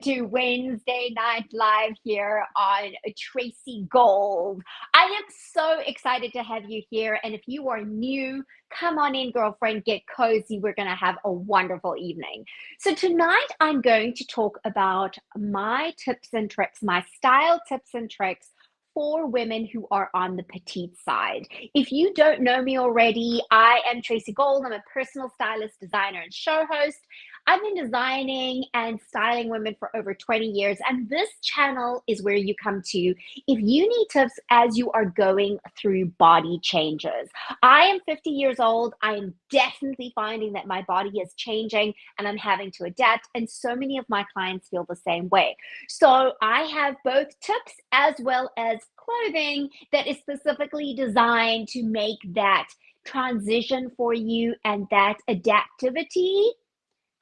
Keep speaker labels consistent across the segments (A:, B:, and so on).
A: to Wednesday Night Live here on Tracy Gold. I am so excited to have you here. And if you are new, come on in, girlfriend, get cozy. We're going to have a wonderful evening. So, tonight I'm going to talk about my tips and tricks, my style tips and tricks for women who are on the petite side. If you don't know me already, I am Tracy Gold. I'm a personal stylist, designer, and show host. I've been designing and styling women for over 20 years, and this channel is where you come to if you need tips as you are going through body changes. I am 50 years old. I am definitely finding that my body is changing and I'm having to adapt, and so many of my clients feel the same way. So I have both tips as well as clothing that is specifically designed to make that transition for you and that adaptivity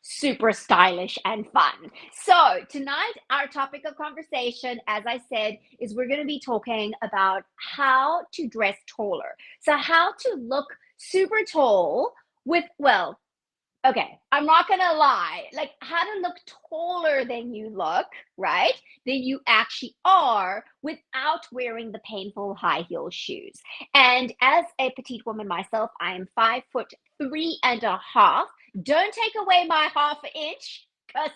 A: super stylish and fun. So, tonight, our topic of conversation, as I said, is we're going to be talking about how to dress taller. So, how to look super tall with, well, okay, I'm not gonna lie, like how to look taller than you look, right? Than you actually are without wearing the painful high heel shoes. And as a petite woman myself, I am 5'3.5". Don't take away my half inch because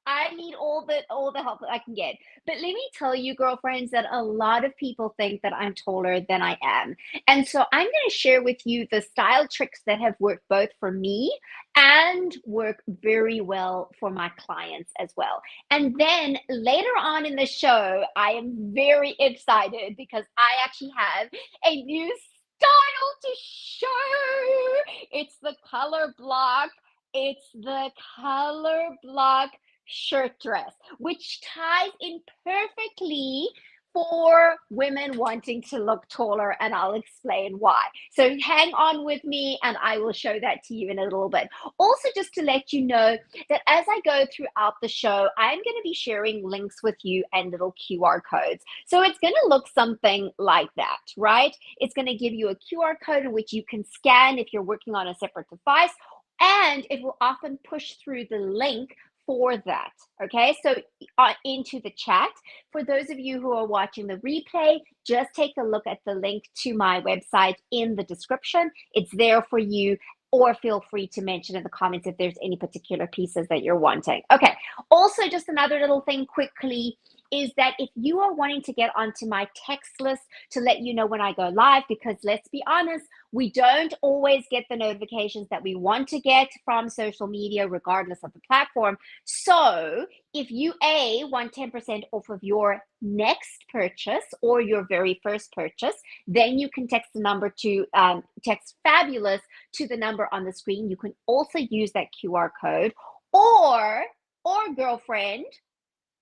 A: I need all the help that I can get. But let me tell you, girlfriends, that a lot of people think that I'm taller than I am. And so I'm going to share with you the style tricks that have worked both for me and work very well for my clients as well. And then later on in the show, I am very excited because I actually have a new style to show. It's the color block. It's the color block shirt dress, which ties in perfectly for women wanting to look taller, and I'll explain why. So hang on with me and I will show that to you in a little bit. Also, just to let you know that as I go throughout the show, I'm going to be sharing links with you and little QR codes. So it's going to look something like that, right? It's going to give you a QR code in which you can scan if you're working on a separate device, and it will often push through the link for that. Okay, so into the chat. For those of you who are watching the replay, just take a look at the link to my website in the description. It's there for you, or feel free to mention in the comments if there's any particular pieces that you're wanting. Okay, also just another little thing quickly is that if you are wanting to get onto my text list to let you know when I go live, because let's be honest, we don't always get the notifications that we want to get from social media, regardless of the platform. So if you want 10% off of your next purchase or your very first purchase, then you can text the number to text fabulous to the number on the screen. You can also use that QR code, or girlfriend,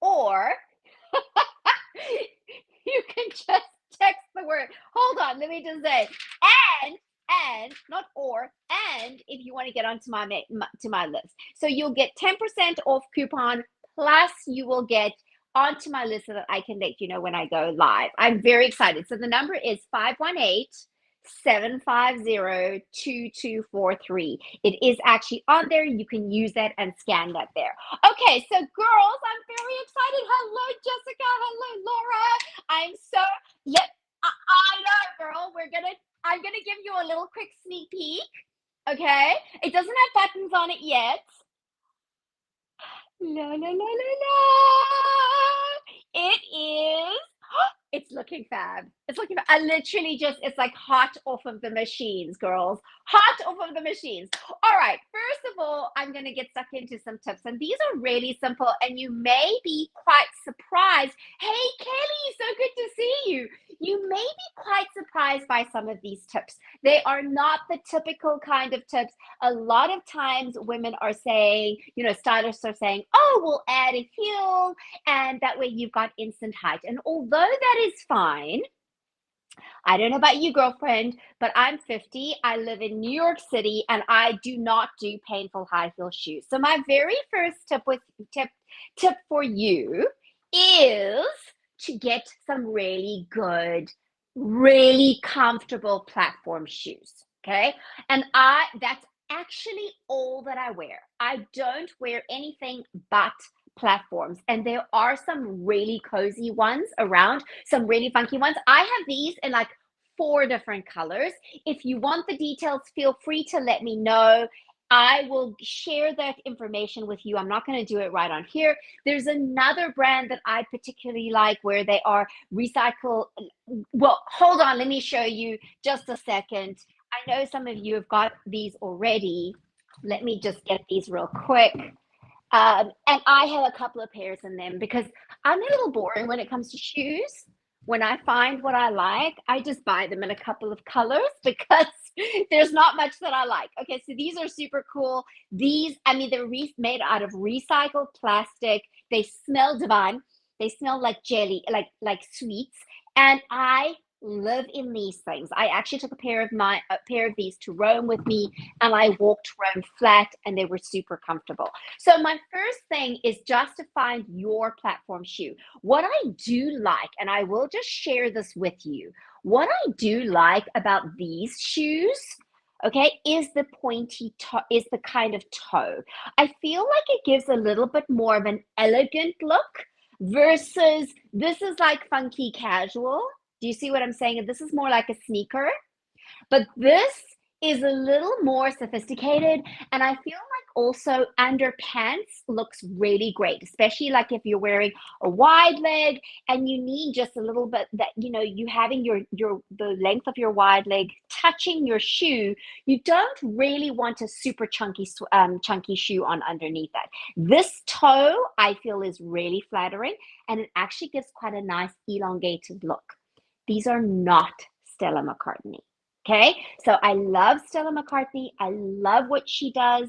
A: or you can just text the word. Hold on, let me just say, and not or, and if you want to get onto my list, so you'll get 10% off coupon, plus you will get onto my list so that I can let you know when I go live. I'm very excited. So the number is 518-750-2243. It is actually on there. You can use that and scan that there. Okay, so girls, I'm very excited. Hello, Jessica. Hello, Laura. I'm so, yep, I know, girl. I'm gonna give you a little quick sneak peek. Okay, it doesn't have buttons on it yet. La la la la la. It is. It's looking fab. It's looking fab. I literally just, it's like hot off of the machines, girls. Hot off of the machines. All right. First of all, I'm going to get stuck into some tips. And these are really simple. And you may be quite surprised. Hey, Kelly, so good to see you. You may be quite surprised by some of these tips. They are not the typical kind of tips. A lot of times women are saying, stylists are saying, oh, we'll add a heel and that way you've got instant height. And although that is fine, I don't know about you, girlfriend, but I'm 50. I live in New York City and I do not do painful high heel shoes. So my very first tip for you is to get some really good, really comfortable platform shoes. Okay. And that's actually all that I wear. I don't wear anything but platforms, and there are some really cozy ones around, some really funky ones. I have these in like 4 different colors. If you want the details, feel free to let me know. I will share that information with you. I'm not going to do it right on here. There's another brand that I particularly like where they are recycle. Well, hold on, let me show you just a second. I know some of you have got these already. Let me just get these real quick. And I have a couple of pairs in them because I'm a little boring when it comes to shoes. When I find what I like, I just buy them in a couple of colors because there's not much that I like. Okay, so these are super cool. These, I mean, they're made out of recycled plastic. They smell divine. They smell like jelly, like sweets. And I live in these things. I actually took a pair of these to Rome with me, and I walked Rome flat, and they were super comfortable. So my first thing is just to find your platform shoe. What I do like, and I will just share this with you, what I do like about these shoes, okay, is the pointy toe, is the kind of toe. I feel like it gives a little bit more of an elegant look versus this is like funky casual. Do you see what I'm saying? This is more like a sneaker, but this is a little more sophisticated. And I feel like also underpants looks really great, especially like if you're wearing a wide leg and you need just a little bit that, you know, you having the length of your wide leg touching your shoe. You don't really want a super chunky shoe on underneath that. This toe I feel is really flattering, and it actually gives quite a nice elongated look. These are not Stella McCartney. Okay, so I love Stella McCartney. I love what she does.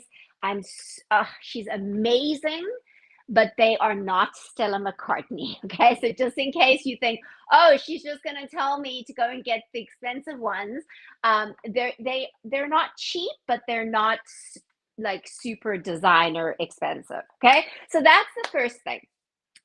A: She's amazing, but they are not Stella McCartney. Okay, so just in case you think, oh, she's just gonna tell me to go and get the expensive ones, they're not cheap, but they're not like super designer expensive. Okay, so that's the first thing.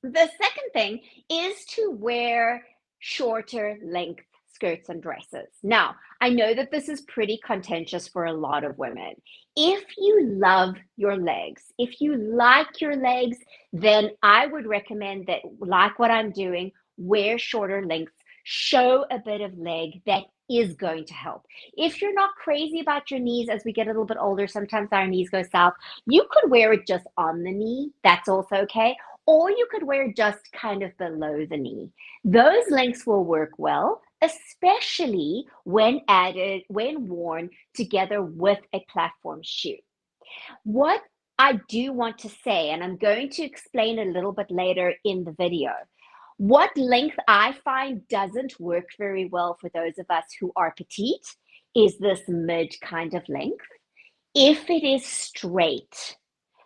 A: The second thing is to wear shorter length skirts and dresses. Now, I know that this is pretty contentious for a lot of women. If you love your legs, if you like your legs, then I would recommend that, like what I'm doing, wear shorter lengths, show a bit of leg. That is going to help. If you're not crazy about your knees as we get a little bit older, sometimes our knees go south, you could wear it just on the knee. That's also okay. Or you could wear just kind of below the knee. Those lengths will work well, especially when worn together with a platform shoe. What I do want to say, and I'm going to explain a little bit later in the video, what length I find doesn't work very well for those of us who are petite is this mid kind of length. If it is straight,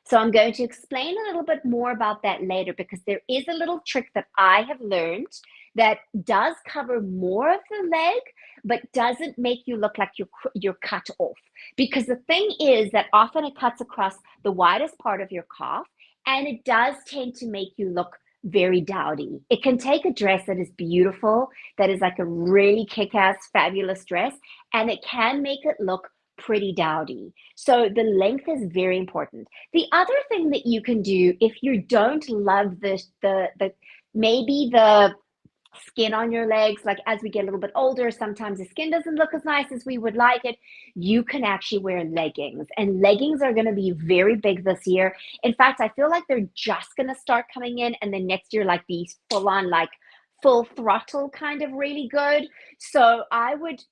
A: so I'm going to explain a little bit more about that later because there is a little trick that I have learned that does cover more of the leg, but doesn't make you look like you're cut off. Because the thing is that often it cuts across the widest part of your calf, and it does tend to make you look very dowdy. It can take a dress that is beautiful, that is like a really kick-ass, fabulous dress, and it can make it look pretty dowdy. So the length is very important. The other thing that you can do if you don't love the maybe the skin on your legs, like as we get a little bit older, sometimes the skin doesn't look as nice as we would like it, you can actually wear leggings. And leggings are going to be very big this year. In fact, I feel like they're just going to start coming in, and then next year, like these full on, like full throttle kind of really good. So I would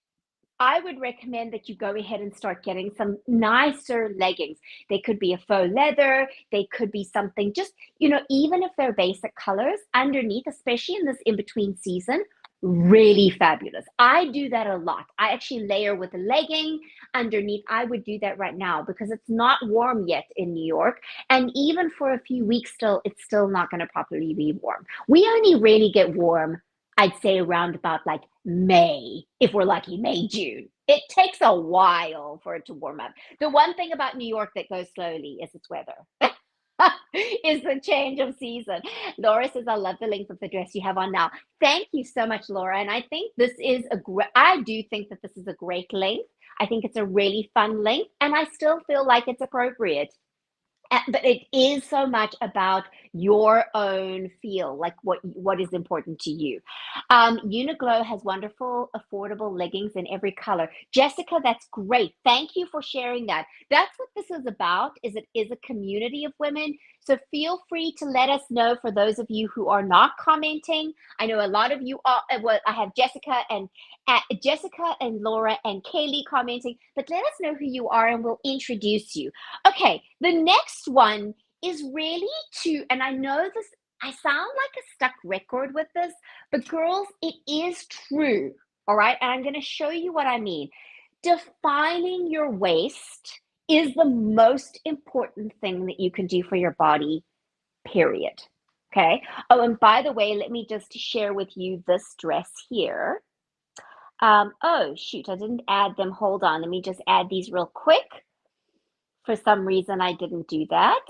A: recommend that you go ahead and start getting some nicer leggings. They could be a faux leather. They could be something just, you know, even if they're basic colors underneath, especially in this in-between season, really fabulous. I do that a lot. I actually layer with a legging underneath. I would do that right now because it's not warm yet in New York. And even for a few weeks still, it's still not going to properly be warm. We only really get warm, I'd say, around about like May, if we're lucky, May, June. It takes a while for it to warm up. The one thing about New York that goes slowly is its weather. Is the change of season. Laura says, I love the length of the dress you have on now. Thank you so much, Laura. And I think this is I do think that this is a great length. I think it's a really fun length, and I still feel like it's appropriate. But it is so much about your own feel, like what is important to you. Uniqlo has wonderful, affordable leggings in every color. Jessica, that's great. Thank you for sharing that. That's what this is about, is it is a community of women. So feel free to let us know for those of you who are not commenting. I know a lot of you are, well, I have Jessica and Laura and Kaylee commenting, but let us know who you are and we'll introduce you. Okay, the next one is really and I know this, I sound like a stuck record with this, but girls, it is true. All right. And I'm going to show you what I mean. Defining your waist is the most important thing that you can do for your body, period. Okay. Oh, and by the way, let me just share with you this dress here. Oh, shoot, I didn't add them. Hold on. Let me just add these real quick. For some reason, I didn't do that.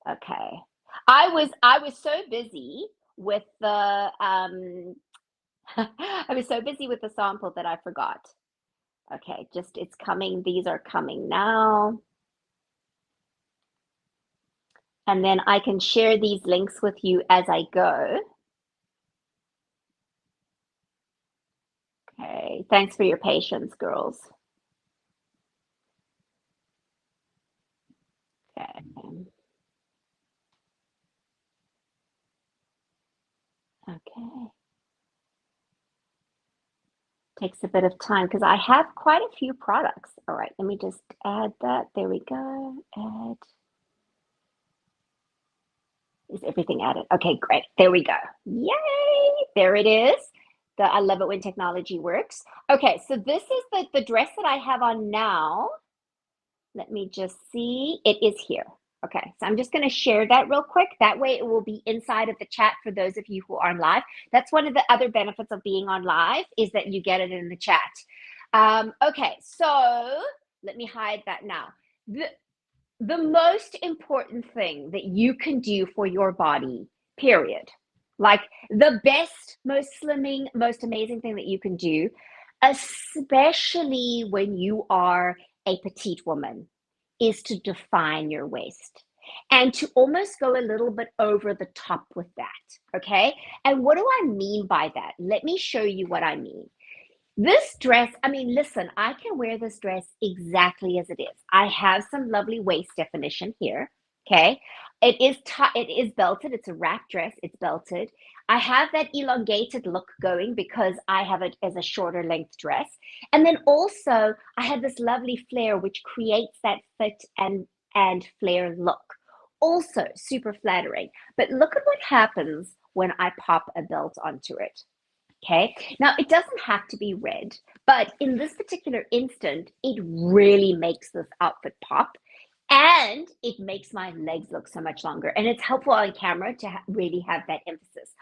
A: Okay. I was so busy with the I was so busy with the sample that I forgot. Okay, just it's coming. These are coming now. And then I can share these links with you as I go. Okay, thanks for your patience, girls. Okay. Okay. Takes a bit of time because I have quite a few products. All right, let me just add that. There we go. Add. Is everything added? Okay, great. There we go. Yay! There it is. I love it when technology works. Okay, so this is the dress that I have on now. Let me just see. It is here. Okay, so I'm just going to share that real quick. That way it will be inside of the chat for those of you who are on live. That's one of the other benefits of being on live is that you get it in the chat. Okay, so let me hide that now. The most important thing that you can do for your body, period, like the best, most slimming, most amazing thing that you can do, especially when you are a petite woman, is to define your waist and to almost go a little bit over the top with that. Okay. And what do I mean by that? Let me show you what I mean. This dress, I mean, listen, I can wear this dress exactly as it is. I have some lovely waist definition here. Okay. It is belted. It's a wrap dress. It's belted. I have that elongated look going because I have it as a shorter length dress. And then also I have this lovely flare, which creates that fit and flare look. Also super flattering. But look at what happens when I pop a belt onto it. Okay, now it doesn't have to be red, but in this particular instant, it really makes this outfit pop and it makes my legs look so much longer. And it's helpful on camera to really have that emphasis.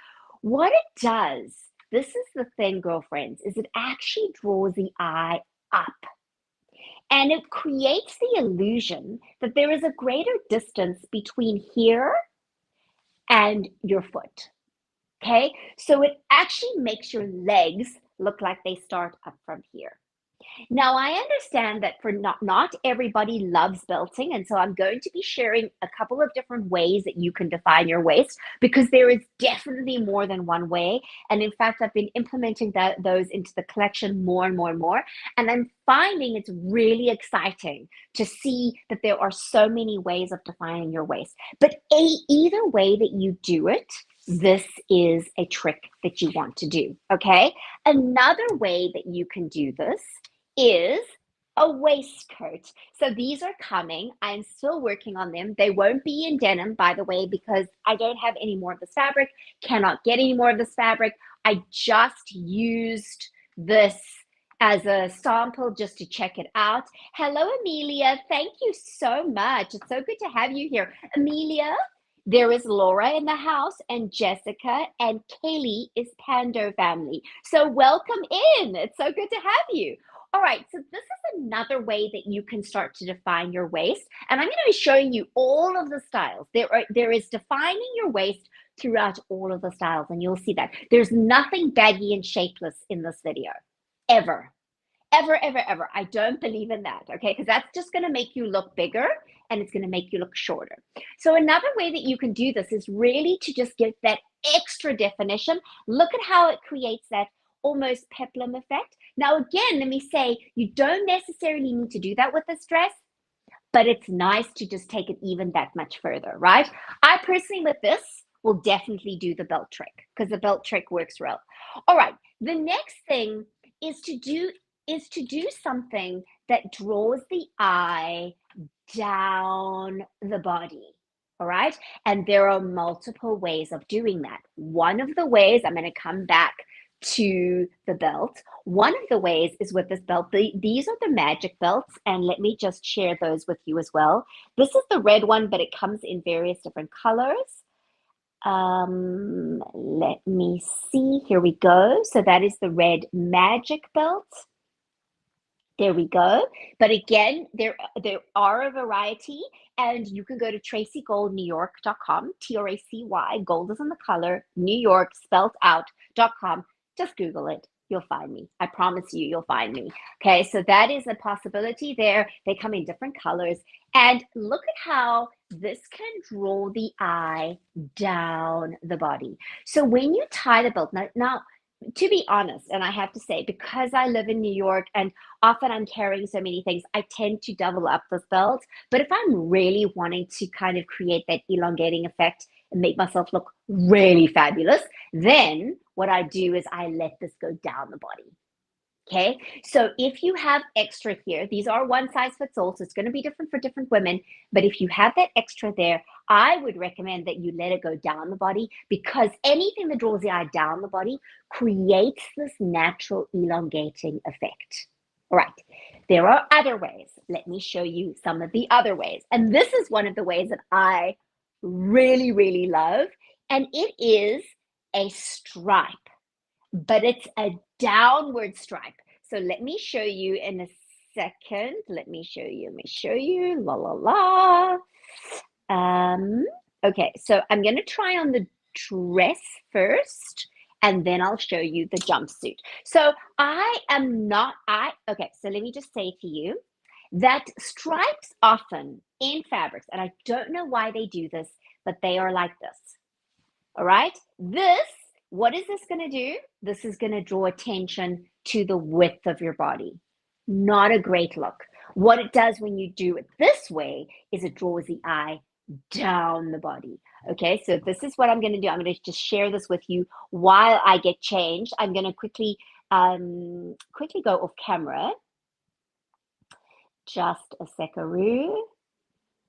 A: What it does, this is the thing, girlfriends, is it actually draws the eye up. And it creates the illusion that there is a greater distance between here and your foot. Okay, so it actually makes your legs look like they start up from here. Now, I understand that for not everybody loves belting, and so I'm going to be sharing a couple of different ways that you can define your waist because there is definitely more than one way. And in fact, I've been implementing those into the collection more and more and more. And I'm finding it's really exciting to see that there are so many ways of defining your waist. But either way that you do it, this is a trick that you want to do, okay? Another way that you can do this is a waistcoat. So these are coming. I'm still working on them. They won't be in denim, by the way, because I don't have any more of this fabric, cannot get any more of this fabric. I just used this as a sample just to check it out. Hello, Amelia. Thank you so much. It's so good to have you here. Amelia, there is Laura in the house and Jessica and Kaylee is Pando family. So welcome in. It's so good to have you. All right, so this is another way that you can start to define your waist. And I'm going to be showing you all of the styles. There is defining your waist throughout all of the styles, and you'll see that. There's nothing baggy and shapeless in this video, ever. Ever, ever, ever. I don't believe in that, okay? Because that's just going to make you look bigger and it's going to make you look shorter. So another way that you can do this is really to just give that extra definition. Look at how it creates that almost peplum effect. Now, again, let me say, you don't necessarily need to do that with this dress, but it's nice to just take it even that much further, right? I personally, with this, will definitely do the belt trick because the belt trick works well. All right, the next thing is to do something that draws the eye down the body. All right. And there are multiple ways of doing that. One of the ways, I'm going to come back to the belt. One of the ways is with this belt. These are the magic belts, and let me just share those with you as well. This is the red one, but it comes in various different colors. Let me see. Here we go. So that is the red magic belt. There we go. But again, there are a variety, and you can go to tracygoldnewyork.com, Tracy, gold is in the color, New York spelled out.com. Just Google it. You'll find me. I promise you, you'll find me. Okay, so that is a possibility there. They come in different colors. And look at how this can draw the eye down the body. So when you tie the belt, now to be honest, and I have to say, because I live in New York and often I'm carrying so many things, I tend to double up this belt. But if I'm really wanting to kind of create that elongating effect and make myself look really fabulous, then what I do is I let this go down the body. Okay, so if you have extra here, these are one size fits all, so it's going to be different for different women. But if you have that extra there, I would recommend that you let it go down the body, because anything that draws the eye down the body creates this natural elongating effect. All right, there are other ways. Let me show you some of the other ways. And this is one of the ways that I really, really love. And it is a stripe, but it's a downward stripe. So let me show you in a second. Let me show you. La, la, la. Okay, so I'm going to try on the dress first, and then I'll show you the jumpsuit. So okay, so let me just say to you that stripes often in fabrics, and I don't know why they do this, but they are like this. All right, what is this going to do? This is going to draw attention to the width of your body. Not a great look. What it does when you do it this way is it draws the eye down the body. Okay, so this is what I'm going to do. I'm going to just share this with you while I get changed. I'm going to quickly go off camera. Just a second.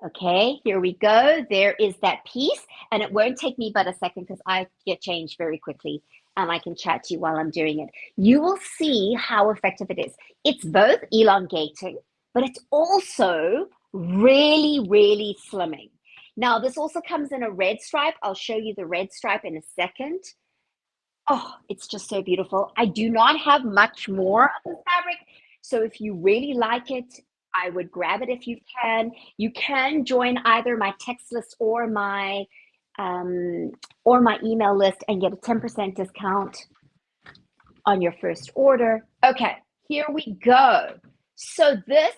A: Okay, here we go. There is that piece, and it won't take me but a second because I get changed very quickly and I can chat to you while I'm doing it. You will see how effective it is. It's both elongating, but it's also really, really slimming. Now, this also comes in a red stripe. I'll show you the red stripe in a second. Oh, it's just so beautiful. I do not have much more of the fabric, so if you really like it, I would grab it if you can. You can join either my text list or my email list and get a 10% discount on your first order. Okay, here we go. So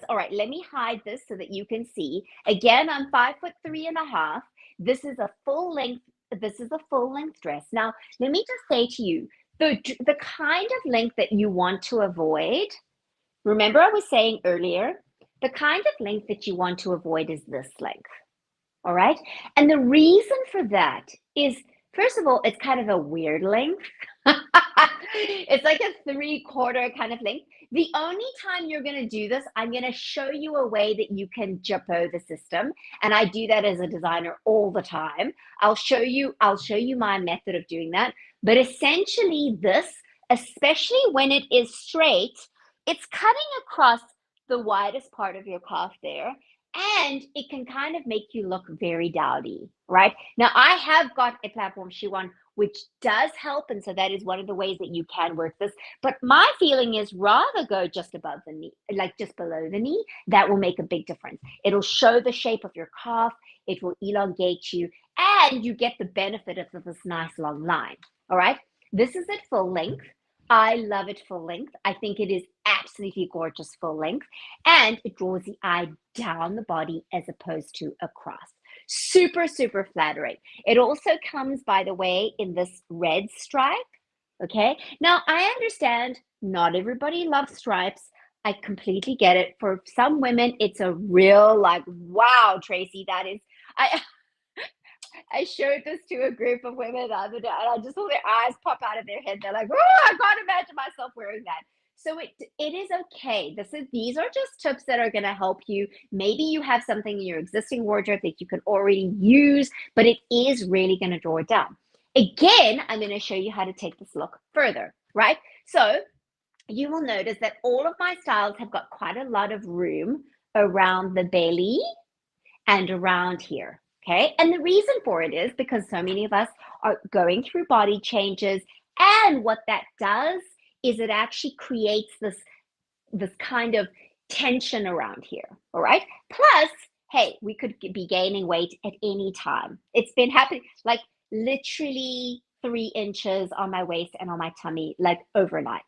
A: all right, let me hide this so that you can see. Again, I'm 5'3.5". This is a full length dress. Now, let me just say to you, the kind of length that you want to avoid, remember I was saying earlier, the kind of length that you want to avoid is this length. All right. And the reason for that is, first of all, it's kind of a weird length. It's like a 3/4 kind of length. The only time you're going to do this, I'm going to show you a way that you can jumbo the system. And I do that as a designer all the time. I'll show you my method of doing that. But essentially this, especially when it is straight, it's cutting across the widest part of your calf there, and it can kind of make you look very dowdy, right? Now, I have got a platform shoe on, which does help, and so that is one of the ways that you can work this. But my feeling is rather go just above the knee, like just below the knee. That will make a big difference. It'll show the shape of your calf, it will elongate you, and you get the benefit of this nice long line, all right? This is at full length. I love it full length. I think it is absolutely gorgeous full length, and it draws the eye down the body as opposed to across. Super, super flattering. It also comes, by the way, in this red stripe. Okay. Now, I understand not everybody loves stripes. I completely get it. For some women, it's a real like, wow, Tracy, that is. I I showed this to a group of women the other day, and I just saw their eyes pop out of their head. They're like, "Oh, I can't imagine myself wearing that." So it is okay. These are just tips that are going to help you. Maybe you have something in your existing wardrobe that you can already use, but it is really going to draw it down. Again, I'm going to show you how to take this look further, right? So you will notice that all of my styles have got quite a lot of room around the belly and around here. Okay. And the reason for it is because so many of us are going through body changes. And what that does is it actually creates this kind of tension around here. All right. Plus, hey, we could be gaining weight at any time. It's been happening like literally 3 inches on my waist and on my tummy, like overnight.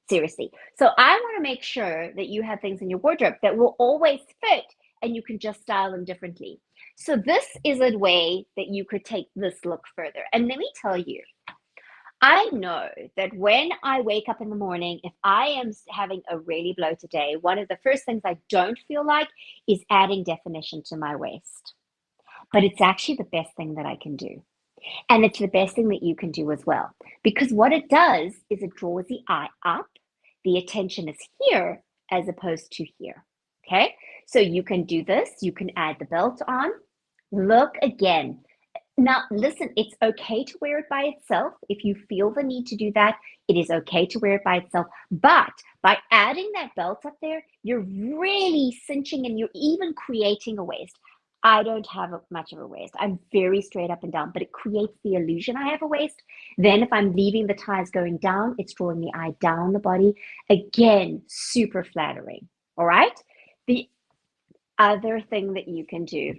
A: Seriously. So I want to make sure that you have things in your wardrobe that will always fit and you can just style them differently. So this is a way that you could take this look further. And let me tell you, I know that when I wake up in the morning, if I am having a really bloated day, one of the first things I don't feel like is adding definition to my waist. But it's actually the best thing that I can do. And it's the best thing that you can do as well. Because what it does is it draws the eye up. The attention is here as opposed to here. Okay, so you can do this. You can add the belt on. Look again. Now, listen, it's okay to wear it by itself. If you feel the need to do that, it is okay to wear it by itself. But by adding that belt up there, you're really cinching and you're even creating a waist. I don't have much of a waist. I'm very straight up and down, but it creates the illusion I have a waist. Then if I'm leaving the ties going down, it's drawing the eye down the body. Again, super flattering. All right. The other thing that you can do.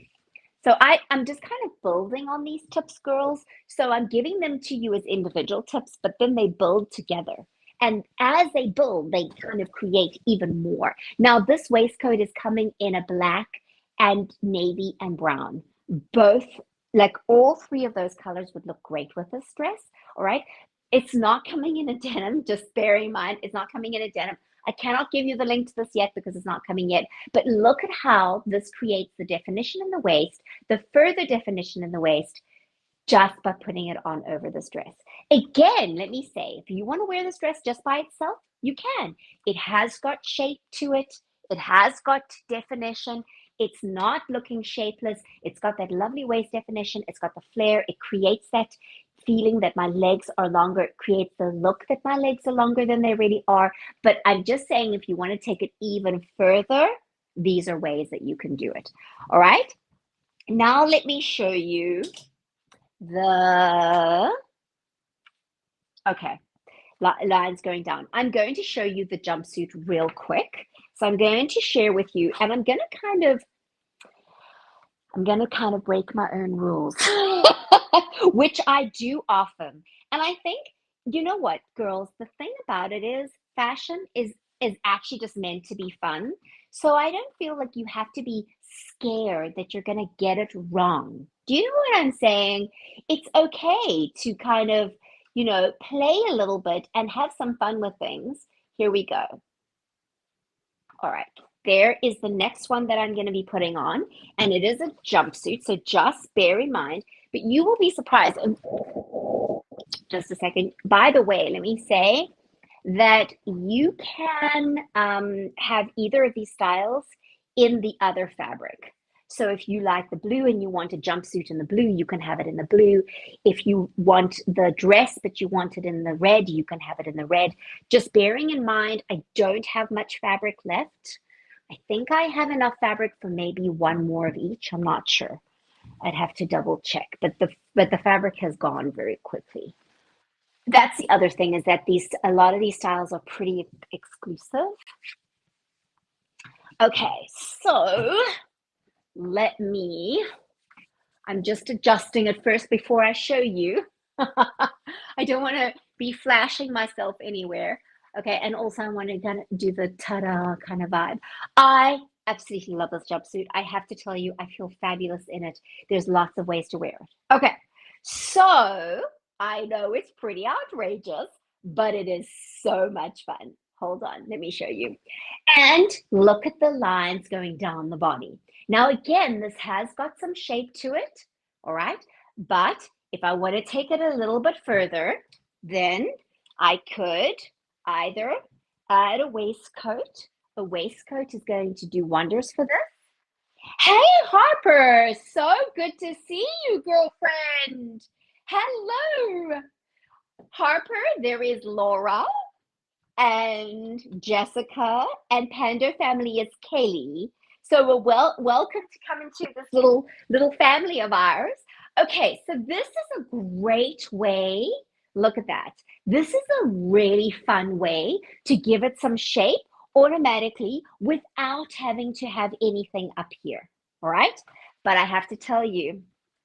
A: So I'm just kind of building on these tips, girls. So I'm giving them to you as individual tips, but then they build together. And as they build, they kind of create even more. Now, this waistcoat is coming in a black and navy and brown. Both, like all three of those colors would look great with this dress. All right. It's not coming in a denim, just bear in mind, it's not coming in a denim. I cannot give you the link to this yet because it's not coming yet. But look at how this creates the definition in the waist, the further definition in the waist, just by putting it on over this dress. Again, let me say, if you want to wear this dress just by itself, you can. It has got shape to it. It has got definition. It's not looking shapeless. It's got that lovely waist definition. It's got the flare. It creates that feeling that my legs are longer. It creates the look that my legs are longer than they really are. But I'm just saying, if you want to take it even further, these are ways that you can do it. All right. Now let me show you okay, lines going down. I'm going to show you the jumpsuit real quick. So I'm going to share with you, and I'm going to kind of break my own rules, which I do often. And I think, you know what, girls, the thing about it is fashion is actually just meant to be fun. So I don't feel like you have to be scared that you're going to get it wrong. Do you know what I'm saying? It's okay to kind of, play a little bit and have some fun with things. Here we go. All right. There is the next one that I'm going to be putting on, and it is a jumpsuit. So just bear in mind, but you will be surprised. Just a second. By the way, let me say that you can have either of these styles in the other fabric. So if you like the blue and you want a jumpsuit in the blue, you can have it in the blue. If you want the dress but you want it in the red, you can have it in the red. Just bearing in mind, I don't have much fabric left. I think I have enough fabric for maybe one more of each. I'm not sure. I'd have to double check, but the fabric has gone very quickly. That's the other thing, is that a lot of these styles are pretty exclusive. Okay, so I'm just adjusting it first before I show you. I don't want to be flashing myself anywhere. Okay, and also I want to kind of do the ta-da kind of vibe. I absolutely love this jumpsuit. I have to tell you, I feel fabulous in it. There's lots of ways to wear it. Okay, so I know it's pretty outrageous, but it is so much fun. Hold on, let me show you. And look at the lines going down the body. Now, again, this has got some shape to it, all right? But if I want to take it a little bit further, then I could either add a waistcoat. A waistcoat is going to do wonders for this. Hey, Harper, so good to see you, girlfriend. Hello. Harper, there is Laura and Jessica, and Pando family is Kaylee. So we're welcome to come into this little family of ours. Okay, so this is a great way. Look at that. This is a really fun way to give it some shape automatically without having to have anything up here. All right? But I have to tell you.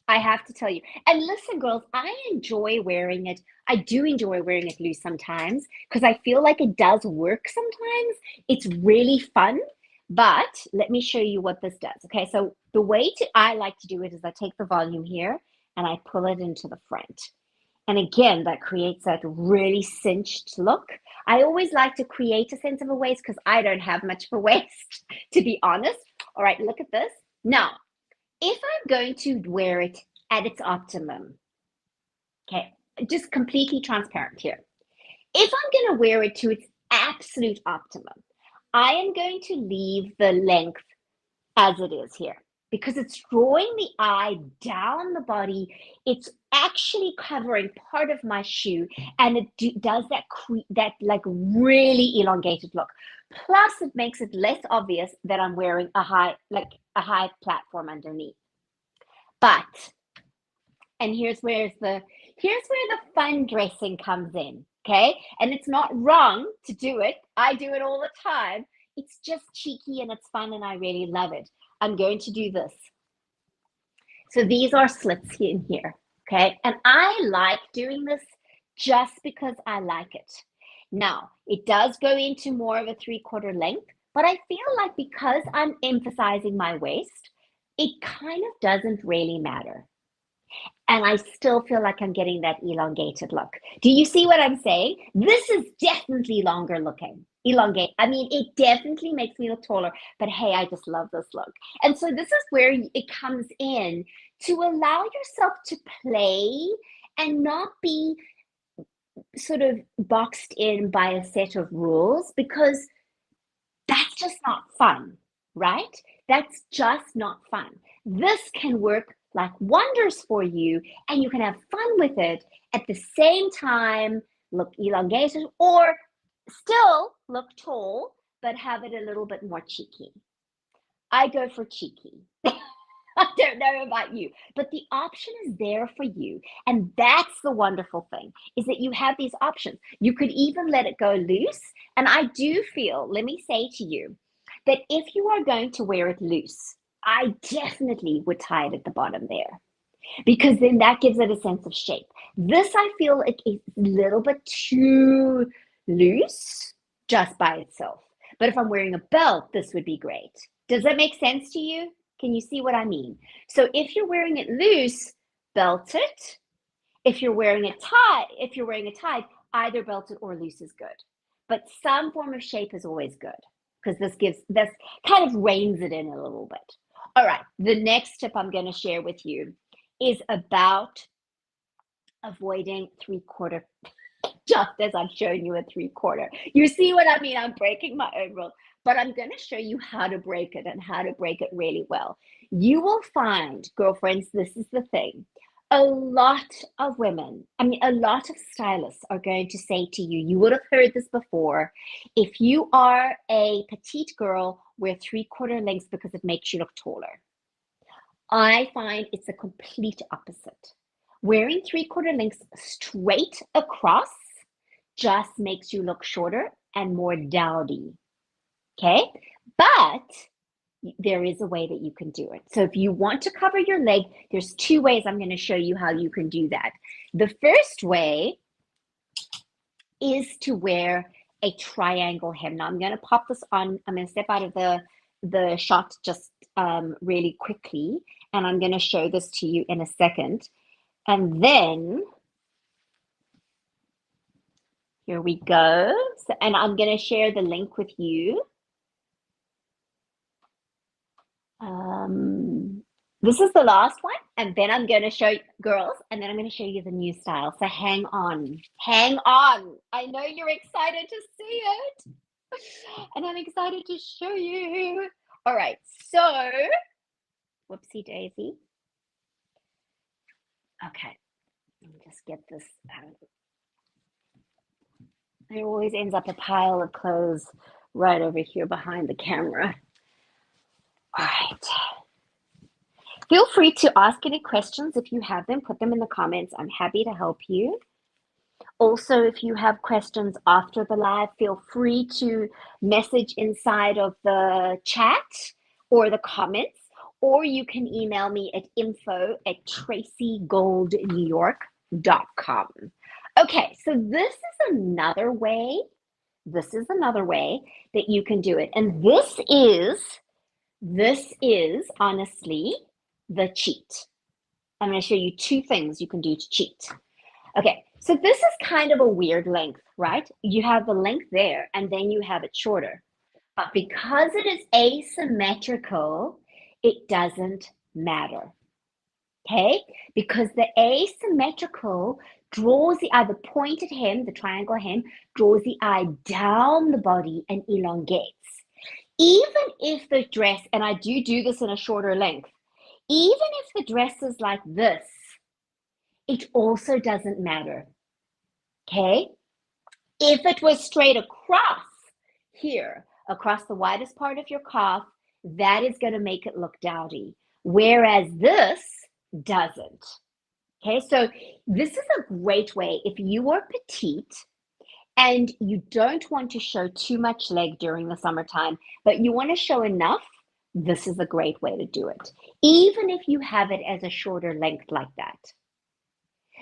A: And listen, girls, I enjoy wearing it. I do enjoy wearing it loose sometimes because I feel like it does work sometimes. It's really fun. But let me show you what this does. Okay, so the way I like to do it is I take the volume here and I pull it into the front. And again, that creates that really cinched look. I always like to create a sense of a waist because I don't have much of a waist, to be honest. All right, look at this. Now, if I'm going to wear it at its optimum, okay, just completely transparent here. If I'm going to wear it to its absolute optimum, I am going to leave the length as it is here because it's drawing the eye down the body. It's actually covering part of my shoe, and it does that like really elongated look. Plus, it makes it less obvious that I'm wearing a high platform underneath. But, and here's where the fun dressing comes in. Okay, and it's not wrong to do it. I do it all the time. It's just cheeky and it's fun, and I really love it. I'm going to do this. So these are slits in here, okay? And I like doing this just because I like it. Now, it does go into more of a 3/4 length, but I feel like because I'm emphasizing my waist, it kind of doesn't really matter. And I still feel like I'm getting that elongated look. Do you see what I'm saying? This is definitely longer looking. Elongate. I mean, it definitely makes me look taller, but hey, I just love this look. And so this is where it comes in to allow yourself to play and not be sort of boxed in by a set of rules because that's just not fun, right? That's just not fun. This can work like wonders for you, and you can have fun with it at the same time, look elongated, or still look tall, but have it a little bit more cheeky. I go for cheeky. I don't know about you, but the option is there for you. And that's the wonderful thing, is that you have these options. You could even let it go loose. And I do feel, let me say to you, that if you are going to wear it loose, I definitely would tie it at the bottom there because then that gives it a sense of shape. This, I feel it is a little bit too loose just by itself. But if I'm wearing a belt, this would be great. Does that make sense to you? Can you see what I mean? So if you're wearing it loose, belt it. If you're wearing it tied, either belted or loose is good. But some form of shape is always good because this kind of reins it in a little bit. All right, the next tip I'm going to share with you is about avoiding 3/4, just as I've shown you a 3/4. You see what I mean? I'm breaking my own rules, but I'm going to show you how to break it and how to break it really well. You will find, girlfriends, this is the thing. A lot of women, I mean, a lot of stylists are going to say to you, you would have heard this before, if you are a petite girl, wear 3/4 lengths because it makes you look taller. I find it's a complete opposite. Wearing 3/4 lengths straight across just makes you look shorter and more dowdy. Okay, but there is a way that you can do it. So if you want to cover your leg, there's 2 ways I'm going to show you how you can do that. The first way is to wear a triangle hem. Now I'm going to pop this on. I'm going to step out of the shot just really quickly, and I'm going to show this to you in a second. And then here we go. So, and I'm going to share the link with you. This is the last one, and then I'm going to show you, girls, and then I'm going to show you the new style. So hang on, hang on. I know you're excited to see it, and I'm excited to show you. All right, so, whoopsie daisy. Okay, let me just get this out. There always ends up a pile of clothes right over here behind the camera. All right. Feel free to ask any questions if you have them. Put them in the comments. I'm happy to help you. Also, if you have questions after the live, feel free to message inside of the chat or the comments, or you can email me at info@tracygoldnewyork.com. Okay, so this is another way. This is another way that you can do it. And this is honestly the cheat. I'm going to show you two things you can do to cheat. Okay, so this is kind of a weird length, right? You have the length there, and then you have it shorter. But because it is asymmetrical, it doesn't matter. Okay? Because the asymmetrical draws the eye, the pointed hem, the triangle hem, draws the eye down the body and elongates. Even if the dress, and I do this in a shorter length, even if the dress is like this, it also doesn't matter. Okay? If it was straight across here, across the widest part of your calf, that is going to make it look dowdy. Whereas this doesn't. Okay, so this is a great way if you are petite and you don't want to show too much leg during the summertime, but you want to show enough, this is a great way to do it. Even if you have it as a shorter length like that.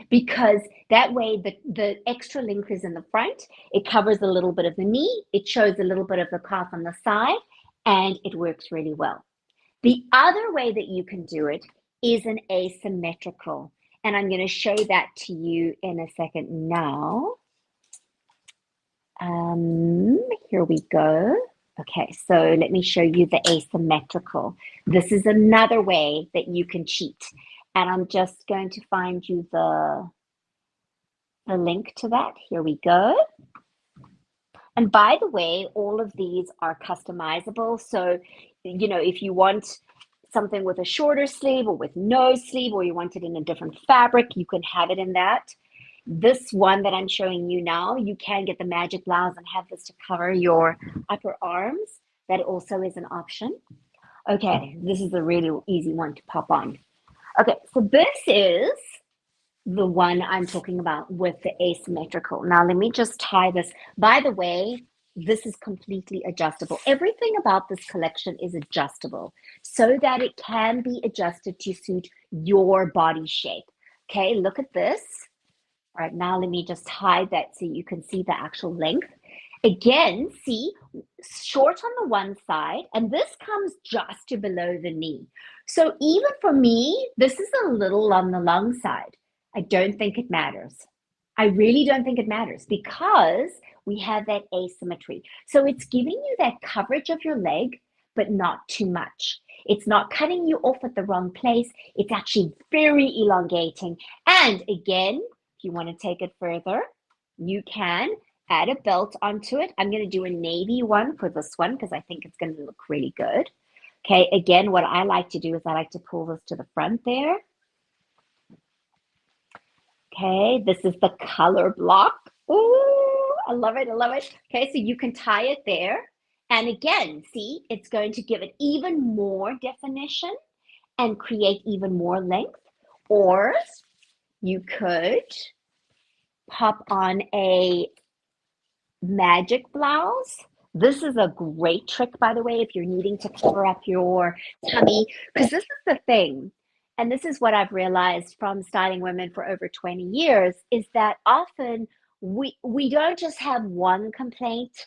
A: Because that way the extra length is in the front, it covers a little bit of the knee, it shows a little bit of the calf on the side, and it works really well. The other way that you can do it is an asymmetrical, and I'm going to show that to you in a second now. Here we go. Okay, so let me show you the asymmetrical. This is another way that you can cheat. And I'm just going to find you the link to that. Here we go. And by the way, all of these are customizable. So, you know, if you want something with a shorter sleeve or with no sleeve, or you want it in a different fabric, you can have it in that. This one that I'm showing you now, you can get the magic blouse and have this to cover your upper arms. That also is an option. Okay, this is a really easy one to pop on. Okay, so this is the one I'm talking about with the asymmetrical. Now, let me just tie this. By the way, this is completely adjustable. Everything about this collection is adjustable so that it can be adjusted to suit your body shape. Okay, look at this. All right, now let me just hide that so you can see the actual length. Again, see, short on the one side, and this comes just to below the knee. So even for me, this is a little on the long side. I don't think it matters. I really don't think it matters because we have that asymmetry. So it's giving you that coverage of your leg, but not too much. It's not cutting you off at the wrong place. It's actually very elongating. And again, if you want to take it further, you can add a belt onto it. I'm going to do a navy one for this one because I think it's going to look really good. Okay, again, what I like to do is I like to pull this to the front there. Okay, this is the color block. Ooh, I love it, I love it. Okay, so you can tie it there. And again, see, it's going to give it even more definition and create even more length. Or you could pop on a magic blouse. This is a great trick, by the way, if you're needing to cover up your tummy, because this is the thing, and this is what I've realized from styling women for over 20 years, is that often we don't just have one complaint.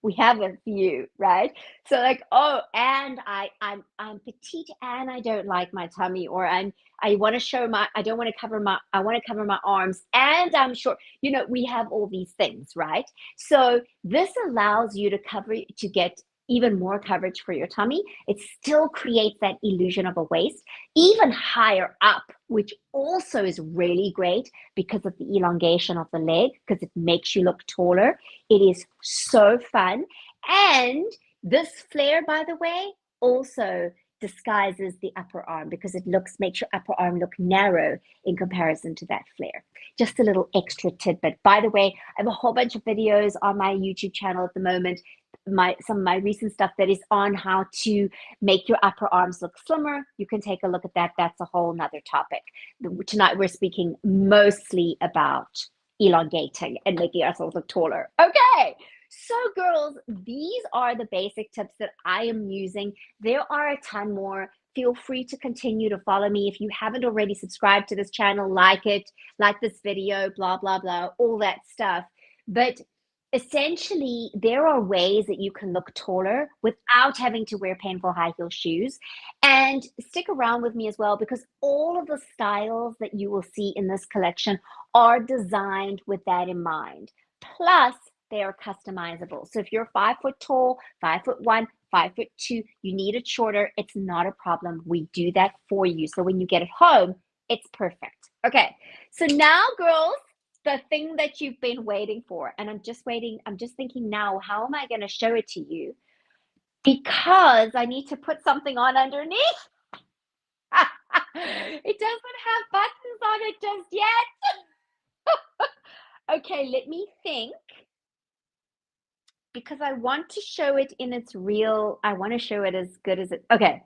A: We have a few, right? So like, oh, and I'm petite and I don't like my tummy, or I want to show my I don't want to cover my I want to cover my arms and I'm short. You know, we have all these things, right? So this allows you to cover to get even more coverage for your tummy. It still creates that illusion of a waist, even higher up, which also is really great because of the elongation of the leg, because it makes you look taller. It is so fun. And this flare, by the way, also disguises the upper arm because it makes your upper arm look narrow in comparison to that flare. Just a little extra tidbit. By the way, I have a whole bunch of videos on my YouTube channel at the moment. Some of my recent stuff that is on how to make your upper arms look slimmer. You can take a look at that. That's a whole nother topic. Tonight we're speaking mostly about elongating and making ourselves look taller. Okay, so girls, these are the basic tips that I am using. There are a ton more. Feel free to continue to follow me. If you haven't already subscribed to this channel, like it, like this video, blah, blah, blah, all that stuff. But essentially, there are ways that you can look taller without having to wear painful high heel shoes. And stick around with me as well, because all of the styles that you will see in this collection are designed with that in mind. Plus, they are customizable. So if you're 5 foot tall, 5'1", 5'2", you need it shorter, it's not a problem. We do that for you. So when you get it home, it's perfect. Okay, so now, girls, the thing that you've been waiting for, and I'm just thinking now, how am I going to show it to you? Because I need to put something on underneath. It doesn't have buttons on it just yet. Okay, let me think. Because I want to show it in its real, I want to show it as good as it, okay.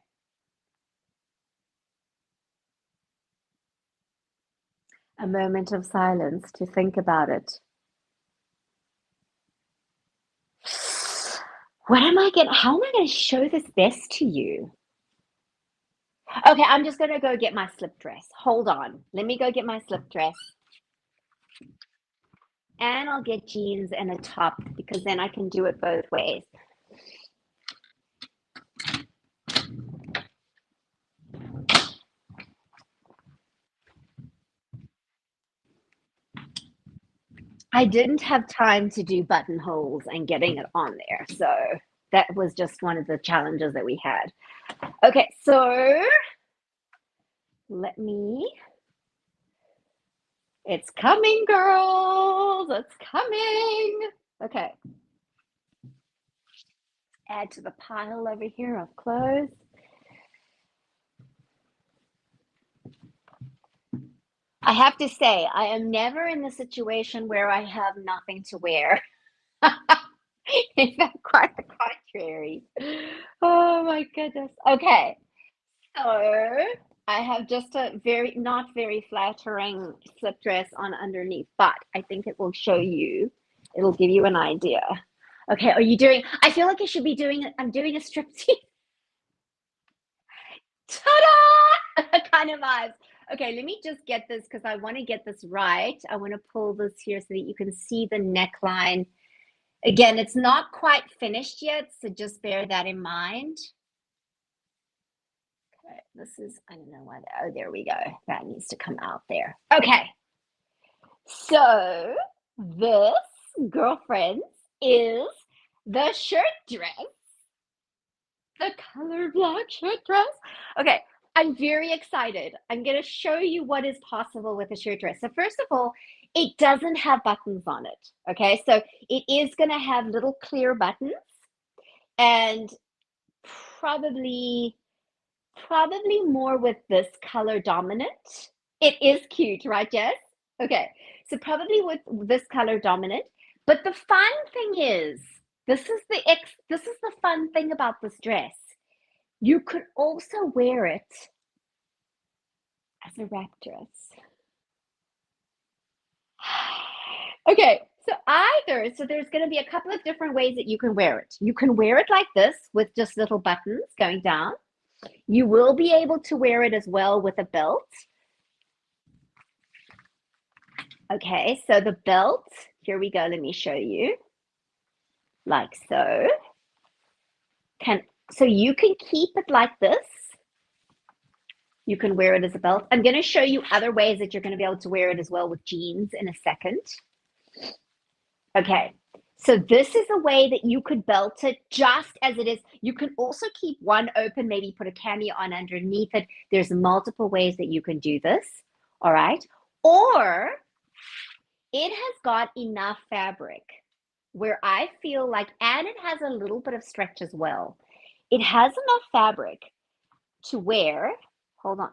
A: A moment of silence to think about it. How am I going to show this best to you? Okay, I'm just going to go get my slip dress. Hold on. Let me go get my slip dress. And I'll get jeans and a top because then I can do it both ways. I didn't have time to do buttonholes and getting it on there. So that was just one of the challenges that we had. Okay, so it's coming, girls. It's coming. Okay. Add to the pile over here of clothes. I have to say, I am never in the situation where I have nothing to wear. In fact, quite the contrary. Oh my goodness. Okay. So I have just a not very flattering slip dress on underneath, but I think it will show you, it'll give you an idea. Okay, I feel like I'm doing a striptease. Ta-da! Kind of vibes. Okay, let me just get this because I want to get this right. I want to pull this here so that you can see the neckline. Again, it's not quite finished yet, so just bear that in mind. Okay, I don't know why, oh, there we go. That needs to come out there. Okay, so this, girlfriends, is the shirt dress. The color black shirt dress. Okay, I'm very excited. I'm going to show you what is possible with a shirt dress. So first of all, it doesn't have buttons on it. Okay, so it is going to have little clear buttons and probably more with this color dominant. It is cute, right, Jess? Okay, so probably with this color dominant. But the fun thing is, this is the fun thing about this dress. You could also wear it as a wrap dress. Okay, so there's going to be a couple of different ways that you can wear it. You can wear it like this with just little buttons going down. You will be able to wear it as well with a belt. Okay, so the belt, here we go. Let me show you. Like so. So you can keep it like this. You can wear it as a belt. I'm going to show you other ways that you're going to be able to wear it as well with jeans in a second. Okay, so this is a way that you could belt it just as it is. You can also keep one open, maybe put a cami on underneath it. There's multiple ways that you can do this, all right? Or it has got enough fabric where I feel like, and it has a little bit of stretch as well. It has enough fabric to wear. Hold on.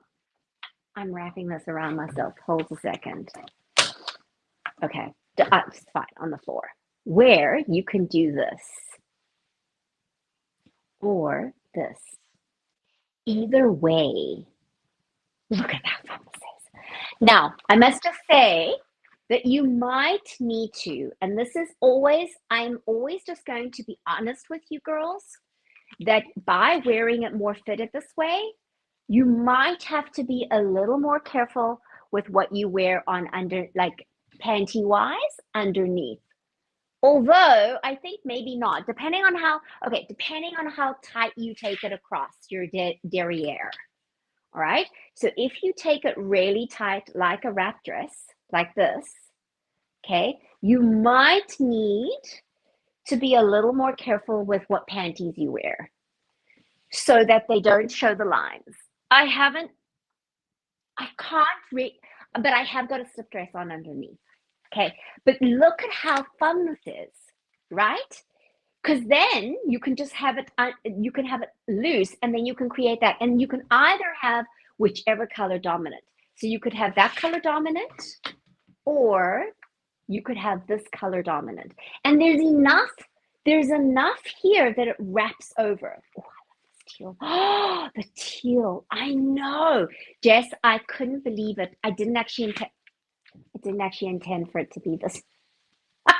A: I'm wrapping this around myself. Hold a second. Okay, it's fine on the floor. Where you can do this or this. Either way, look at that promises. Now, I must just say that you might need to, and this is always, I'm always just going to be honest with you girls, that by wearing it more fitted this way, you might have to be a little more careful with what you wear on under, like panty wise underneath. Although I think maybe not, depending on how tight you take it across your derriere. All right. So if you take it really tight, like a wrap dress, like this, okay, you might need to be a little more careful with what panties you wear so that they don't show the lines. I can't read, but I have got a slip dress on underneath. Okay, but look at how fun this is, right? Because then you can just have it, you can have it loose, and then you can create that, and you can either have whichever color dominant. So you could have that color dominant, or you could have this color dominant. And there's enough here that it wraps over. Oh, teal. Oh, the teal. I know. Jess, I couldn't believe it. I didn't actually intend for it to be this. I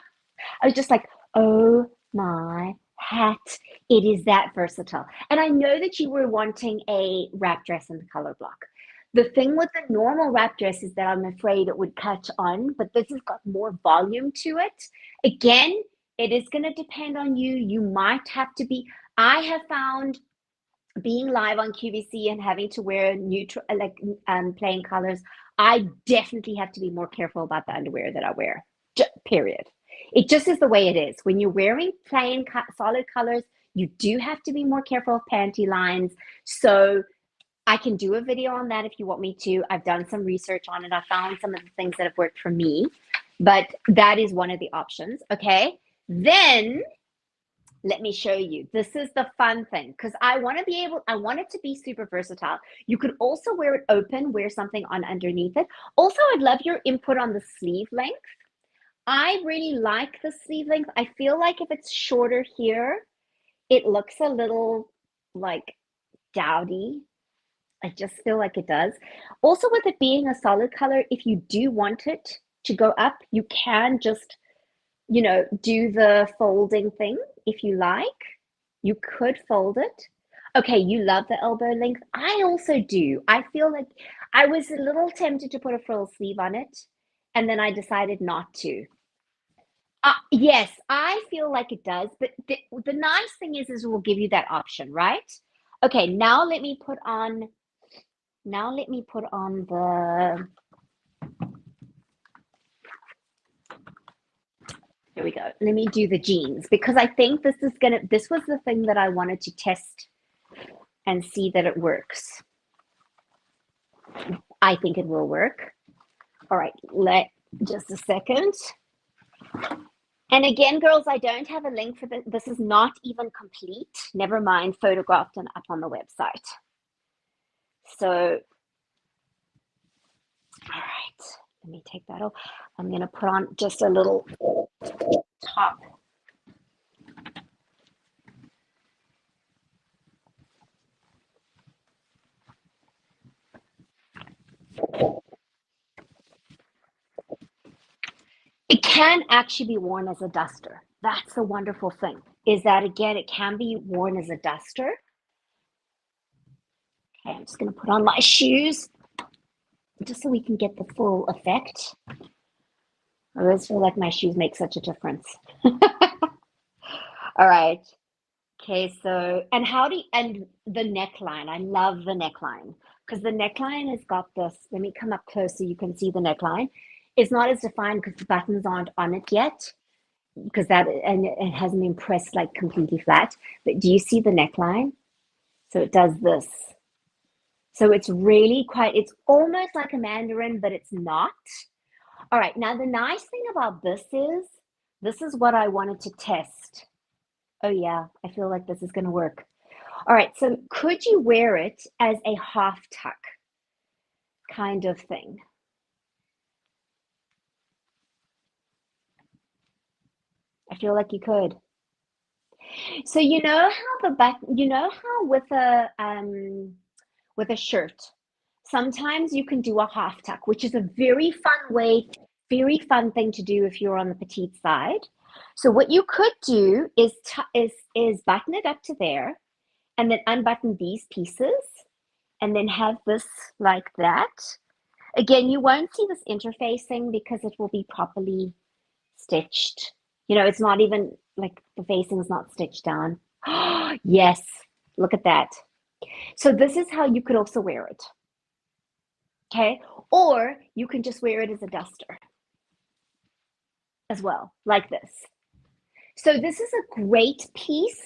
A: was just like, oh my hat. It is that versatile. And I know that you were wanting a wrap dress in the color block. The thing with the normal wrap dress is that I'm afraid it would catch on, but this has got more volume to it. Again, it is going to depend on you. You might have to be, I have found being live on QVC and having to wear neutral, like plain colors, I definitely have to be more careful about the underwear that I wear. Period. It just is the way it is. When you're wearing plain, solid colors, you do have to be more careful of panty lines. So I can do a video on that if you want me to. I've done some research on it. I found some of the things that have worked for me, but that is one of the options. Okay. Then let me show you. This is the fun thing because I want it to be super versatile. You could also wear it open, wear something on underneath it. Also, I'd love your input on the sleeve length. I really like the sleeve length. I feel like if it's shorter here, it looks a little like dowdy. I just feel like it does. Also, with it being a solid color, if you do want it to go up, you can just do the folding thing if you like. You could fold it. Okay, you love the elbow length. I also do. I feel like I was a little tempted to put a frill sleeve on it, and then I decided not to. Yes, I feel like it does, but the nice thing is we'll give you that option, right? Okay, now let me put on the, here we go. Let me do the jeans because I think this was the thing that I wanted to test and see that it works. I think it will work. All right, just a second. And again, girls, I don't have a link for this. This is not even complete. Never mind, photographed and up on the website. So, all right, let me take that off. I'm going to put on just a little top. It can actually be worn as a duster. That's the wonderful thing, is that again, it can be worn as a duster. Okay, I'm just going to put on my shoes just so we can get the full effect. I always feel like my shoes make such a difference. All right. Okay, so and the neckline. I love the neckline because the neckline has got this. Let me come up close so you can see the neckline. It's not as defined because the buttons aren't on it yet because that and it hasn't been pressed like completely flat. But do you see the neckline? So it does this. So it's really quite, it's almost like a mandarin, but it's not. All right, now the nice thing about this is what I wanted to test. Oh yeah, I feel like this is going to work. All right, so could you wear it as a half tuck kind of thing? I feel like you could. So you know how the back, you know how with a shirt, sometimes you can do a half tuck, which is a very fun way, very fun thing to do if you're on the petite side. So what you could do is button it up to there and then unbutton these pieces and then have this like that. Again, you won't see this interfacing because it will be properly stitched. You know, it's not even like the facing is not stitched down. Yes, look at that. So this is how you could also wear it. Okay, or you can just wear it as a duster as well, like this. So this is a great piece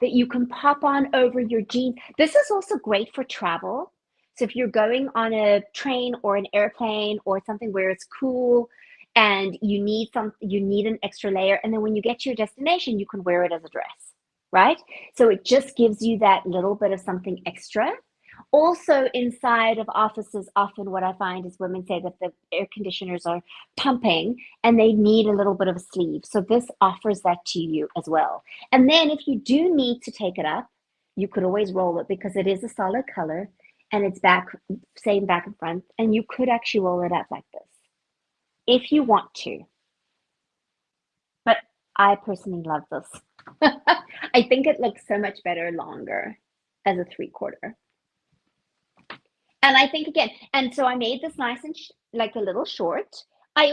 A: that you can pop on over your jeans. This is also great for travel. So if you're going on a train or an airplane or something where it's cool and you need an extra layer, and then when you get to your destination, you can wear it as a dress, right? So it just gives you that little bit of something extra. Also, inside of offices, often what I find is women say that the air conditioners are pumping and they need a little bit of a sleeve. So this offers that to you as well. And then if you do need to take it up, you could always roll it because it is a solid color and it's same back and front. And you could actually roll it up like this if you want to. But I personally love this. I think it looks so much better longer as a 3/4. And I think again, and so I made this nice and like a little short. I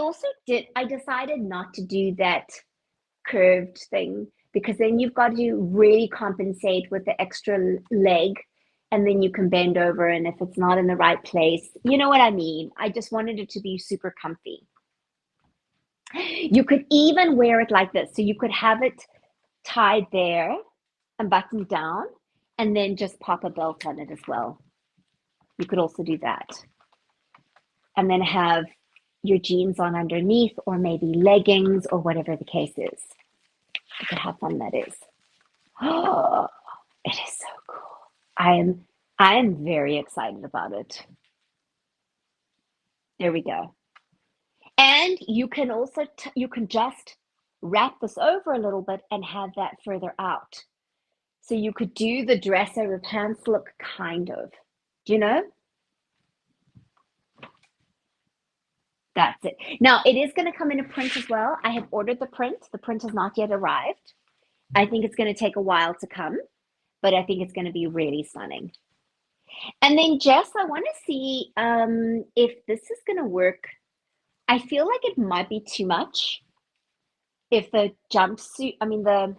A: decided not to do that curved thing because then you've got to really compensate with the extra leg and then you can bend over and if it's not in the right place, you know what I mean? I just wanted it to be super comfy. You could even wear it like this. So you could have it tied there and buttoned down and then just pop a belt on it as well. You could also do that. And then have your jeans on underneath or maybe leggings or whatever the case is. Look at how fun that is. Oh, it is so cool. I am very excited about it. There we go. And you can also you can just wrap this over a little bit and have that further out. So you could do the dress over pants look kind of. Do you know? That's it. Now it is going to come in a print as well. I have ordered the print. The print has not yet arrived. I think it's going to take a while to come, but I think it's going to be really stunning. And then Jess, I want to see if this is going to work. I feel like it might be too much if the jumpsuit, I mean the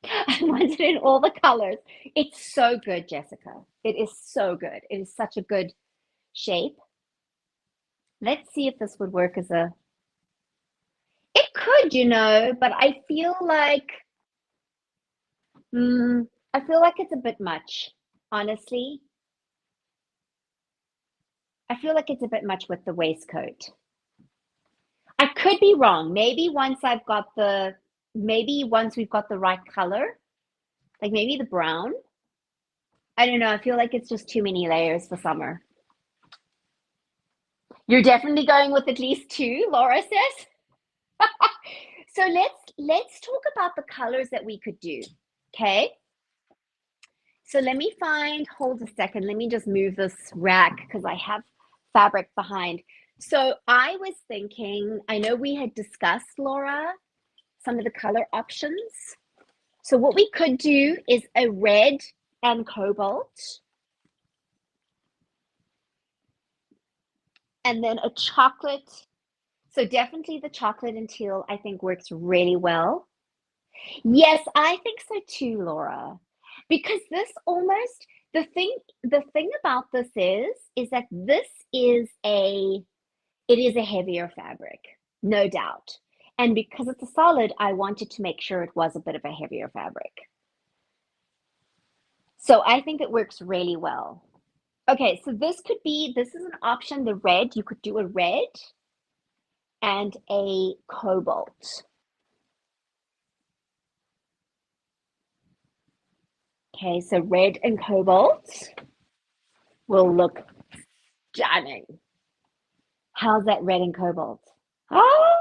A: I wanted it in all the colors. It's so good, Jessica. It is so good. It is such a good shape. Let's see if this would work as a. It could, you know, but I feel like it's a bit much, honestly. I feel like it's a bit much with the waistcoat. I could be wrong. Maybe once we've got the right color, like maybe the brown. I don't know. I feel like it's just too many layers for summer. You're definitely going with at least two, Laura says. So let's talk about the colors that we could do. Okay. So let me hold a second. Let me just move this rack because I have fabric behind. So I was thinking, I know we had discussed, Laura, some of the color options. So what we could do is a red and cobalt. And then a chocolate. So definitely the chocolate and teal, I think works really well. Yes, I think so too, Laura. Because this almost the thing about this is that this is a it is a heavier fabric, no doubt. And because it's a solid, I wanted to make sure it was a bit of a heavier fabric. So I think it works really well. Okay, so this is an option, the red. You could do a red and a cobalt. Okay, so red and cobalt will look stunning. How's that red and cobalt? Oh,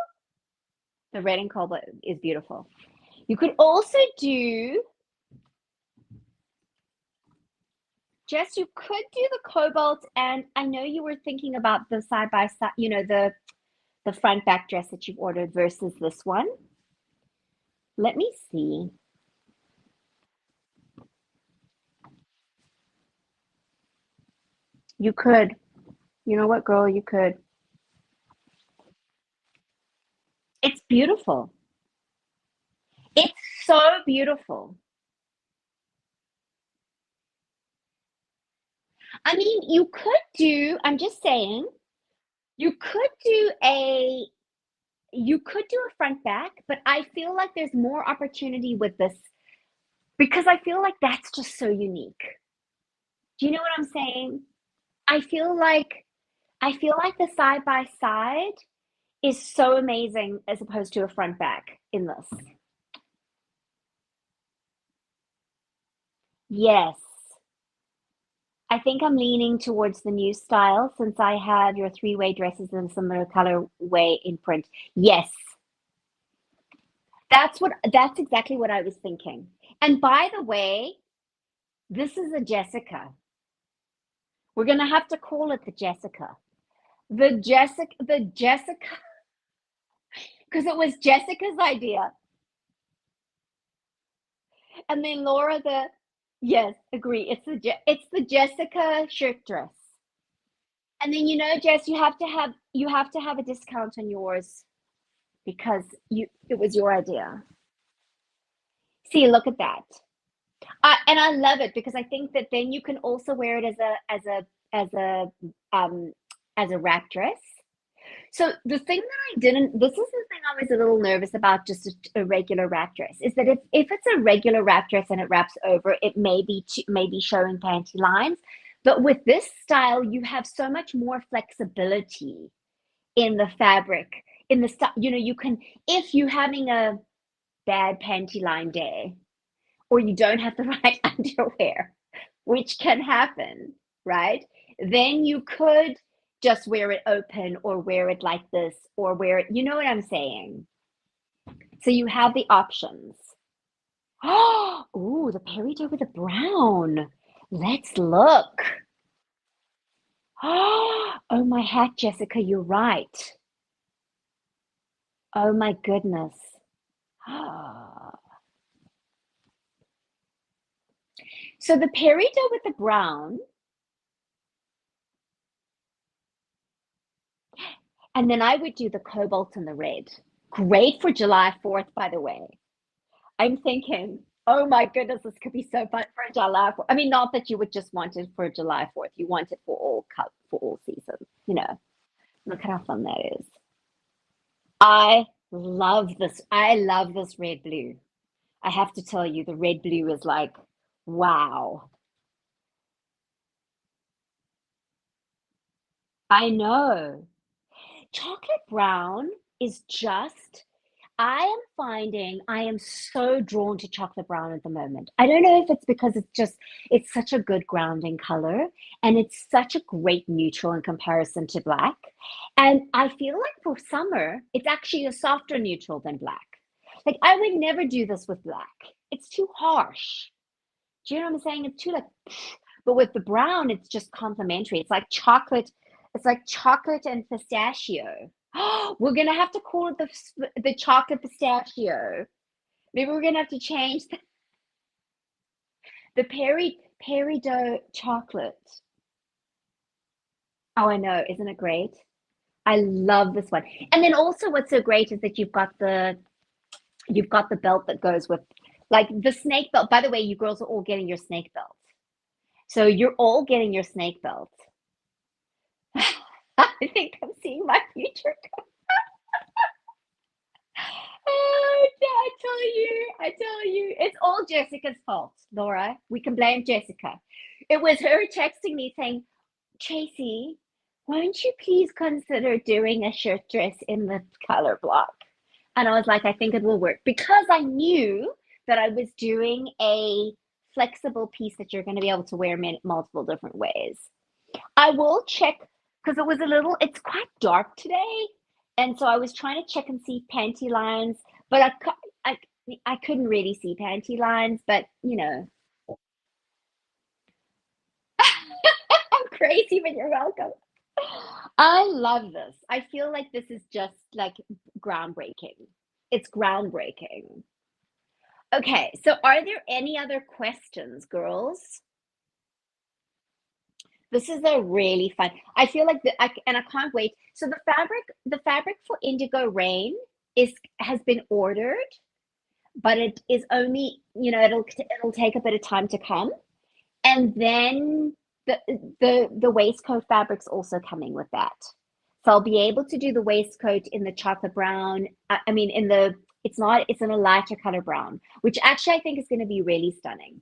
A: the red and cobalt is beautiful. You could also do, Jess, you could do the cobalt, and I know you were thinking about the side by side, the front back dress that you've ordered versus this one. Let me see. You could, you know what, girl, you could. It's beautiful. It's so beautiful. I mean, I'm just saying, you could do a you could do a front back, but I feel like there's more opportunity with this because I feel like that's just so unique. Do you know what I'm saying? I feel like I feel like the side by side is so amazing as opposed to a front back in this. Yes. I think I'm leaning towards the new style since I have your three-way dresses in a similar colorway in print. Yes, that's exactly what I was thinking. And by the way, this is a Jessica. We're gonna have to call it the Jessica. The Jessica, because it was Jessica's idea. And then Laura yes, agree. It's the Jessica shirt dress. And then Jess, you have to have a discount on yours because you it was your idea. See, look at that. And I love it because I think that then you can also wear it as a um as a wrap dress. So the thing that I didn't, this is the thing I was a little nervous about just a regular wrap dress, is that if it's a regular wrap dress and it wraps over, it maybe showing panty lines. But with this style, you have so much more flexibility in the fabric, in the stuff, you can, if you're having a bad panty line day, or you don't have the right underwear, which can happen, right? Then you could just wear it open or wear it like this or wear it, you know what I'm saying? So you have the options. Oh, the peridot with the brown. Let's look. Oh my heck, Jessica, you're right. Oh my goodness. So the peridot with the brown, and then I would do the cobalt and the red. Great for July 4th, by the way. I'm thinking, oh my goodness, this could be so fun for July 4th. I mean, not that you would just want it for July 4th. You want it for all seasons, Look at how fun that is. I love this. I love this red blue. I have to tell you, the red blue is like, wow. I know. Chocolate brown is just, I am finding I am so drawn to chocolate brown at the moment. I don't know if it's because it's such a good grounding color and it's such a great neutral in comparison to black. And I feel like for summer, it's actually a softer neutral than black. Like I would never do this with black. It's too harsh. Do you know what I'm saying? It's too like, but with the brown, it's just complementary. It's like chocolate and pistachio. We're gonna have to call it the chocolate pistachio. Maybe we're gonna have to change the peridot chocolate. Oh, I know, isn't it great? I love this one. And then also what's so great is that you've got the belt that goes with like the snake belt. By the way, you girls are all getting your snake belt. So you're all getting your snake belt. I think I'm seeing my future. Oh, I tell you, it's all Jessica's fault, Laura. We can blame Jessica. It was her texting me saying, Tracy, won't you please consider doing a shirt dress in the color block? And I was like, I think it will work because I knew that I was doing a flexible piece that you're going to be able to wear multiple different ways. I will check because it's quite dark today. And so I was trying to check and see panty lines, but I, I couldn't really see panty lines, but I'm crazy, but you're welcome. I love this. I feel like this is just like groundbreaking. It's groundbreaking. Okay, so are there any other questions, girls? This is a really fun. I feel like and I can't wait. So the fabric for Indigo Rain has been ordered, but it is only, it'll take a bit of time to come. And then the the waistcoat fabric's also coming with that. So I'll be able to do the waistcoat in the chocolate brown. I mean, it's in a lighter color brown, which actually I think is going to be really stunning.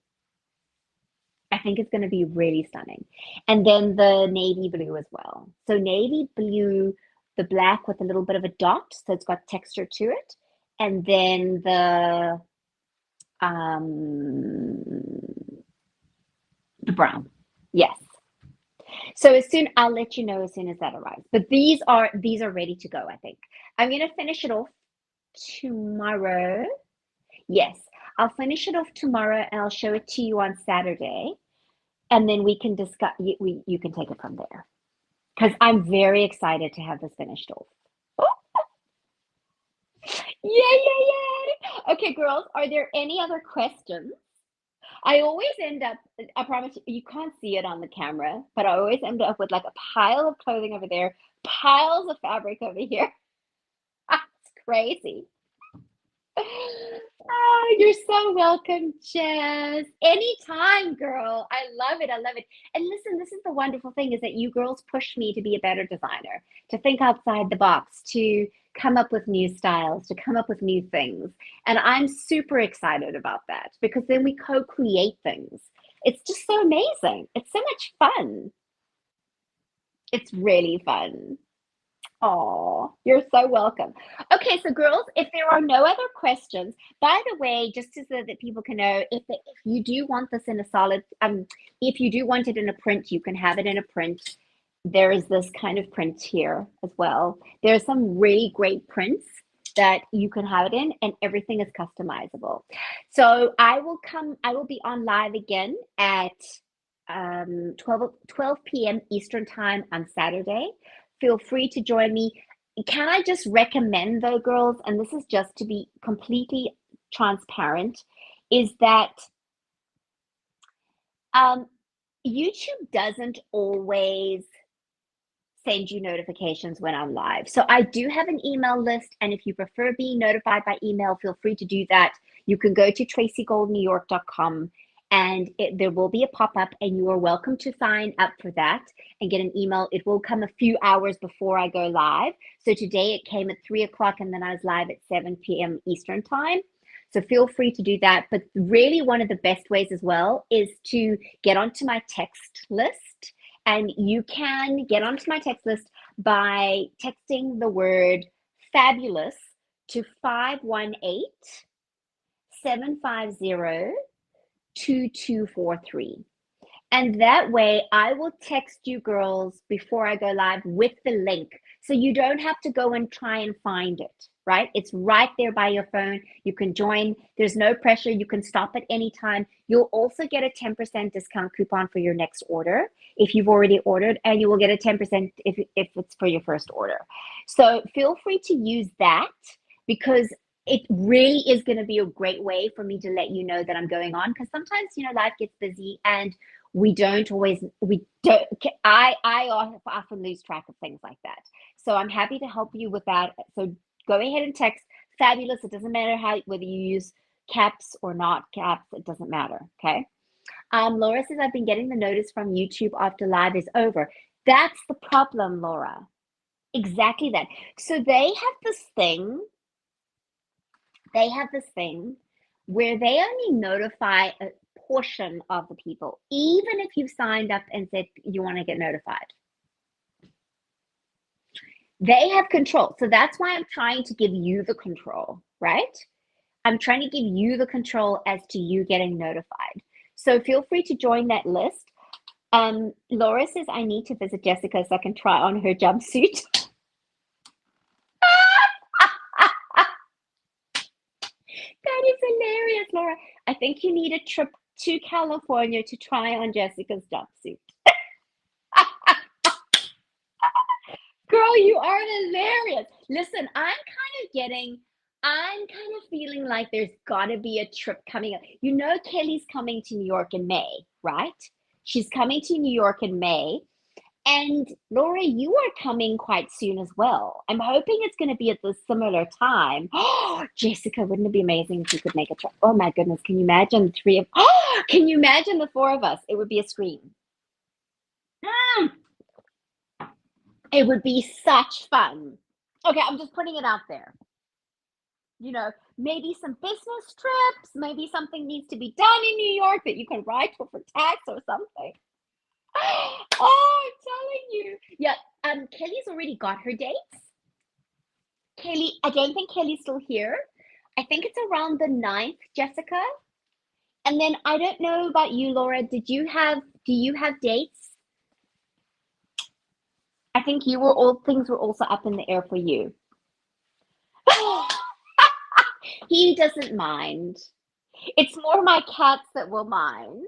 A: I think it's going to be really stunning. And then the navy blue as well. So navy blue, the black with a little bit of a dot, so it's got texture to it. And then the brown. Yes. So I'll let you know as soon as that arrives. But these are ready to go, I think. I'm gonna finish it off tomorrow. Yes, I'll finish it off tomorrow and I'll show it to you on Saturday. And then we can discuss, you can take it from there. Because I'm very excited to have this finished off. Yay, yay, yay. Okay, girls, are there any other questions? I always end up, I promise you can't see it on the camera, but I always end up with like a pile of clothing over there, piles of fabric over here. It's crazy. Oh, you're so welcome, Jess. Anytime, girl. I love it. I love it. And listen, this is the wonderful thing is that you girls push me to be a better designer, to think outside the box, to come up with new styles, to come up with new things. And I'm super excited about that because then we co-create things. It's just so amazing. It's so much fun. It's really fun. Oh, you're so welcome. Okay, so girls, if there are no other questions, by the way, just so that people can know, if you do want this in a solid, if you do want it in a print, you can have it in a print. There is this kind of print here as well. There's some really great prints that you can have it in, and everything is customizable. So I will be on live again at 12 p.m. Eastern time on Saturday. Feel free to join me. Can I just recommend though, girls, and this is just to be completely transparent, is that YouTube doesn't always send you notifications when I'm live. So I do have an email list, and if you prefer being notified by email, feel free to do that. You can go to tracygoldnewyork.com and there will be a pop-up and you are welcome to sign up for that and get an email. It will come a few hours before I go live. So today it came at 3 o'clock and then I was live at 7 p.m. Eastern time. So feel free to do that. But really one of the best ways as well is to get onto my text list. And you can get onto my text list by texting the word fabulous to 518-750-2243. And that way I will text you girls before I go live with the link. So you don't have to go and try and find it, right? It's right there by your phone. You can join. There's no pressure. You can stop at any time. You'll also get a 10% discount coupon for your next order if you've already ordered, and you will get a 10% if it's for your first order. So feel free to use that because it really is going to be a great way for me to let you know that I'm going on, because sometimes, life gets busy and We don't always, we don't, I often lose track of things like that. So I'm happy to help you with that. So go ahead and text fabulous. It doesn't matter how, whether you use caps or not caps, it doesn't matter. Okay. Laura says, I've been getting the notice from YouTube after live is over. That's the problem, Laura. Exactly that. So they have this thing where they only notify a portion of the people, even if you've signed up and said you want to get notified. They have control. So that's why I'm trying to give you the control, right? I'm trying to give you the control as to you getting notified. So feel free to join that list. Laura says, I need to visit Jessica so I can try on her jumpsuit. That is hilarious, Laura. I think you need a trip to California to try on Jessica's jumpsuit. Girl, you are hilarious. Listen, I'm kind of feeling like there's got to be a trip coming up. You know, Kelly's coming to New York in May, right? She's coming to New York in May. And Laura, you are coming quite soon as well. I'm hoping it's going to be at the similar time. Oh, Jessica, wouldn't it be amazing if you could make a trip? Oh my goodness, can you imagine the three of? Oh, can you imagine the four of us? It would be a scream. Mm, it would be such fun. Okay, I'm just putting it out there. You know, maybe some business trips, maybe something needs to be done in New York that you can write for tax or something. Oh, I'm telling you. Yeah, Kelly's already got her dates. Kelly, I don't think Kelly's still here. I think it's around the 9th, Jessica. And then I don't know about you, Laura. Do you have dates? I think you were all things were also up in the air for you. He doesn't mind. It's more my cats that will mind.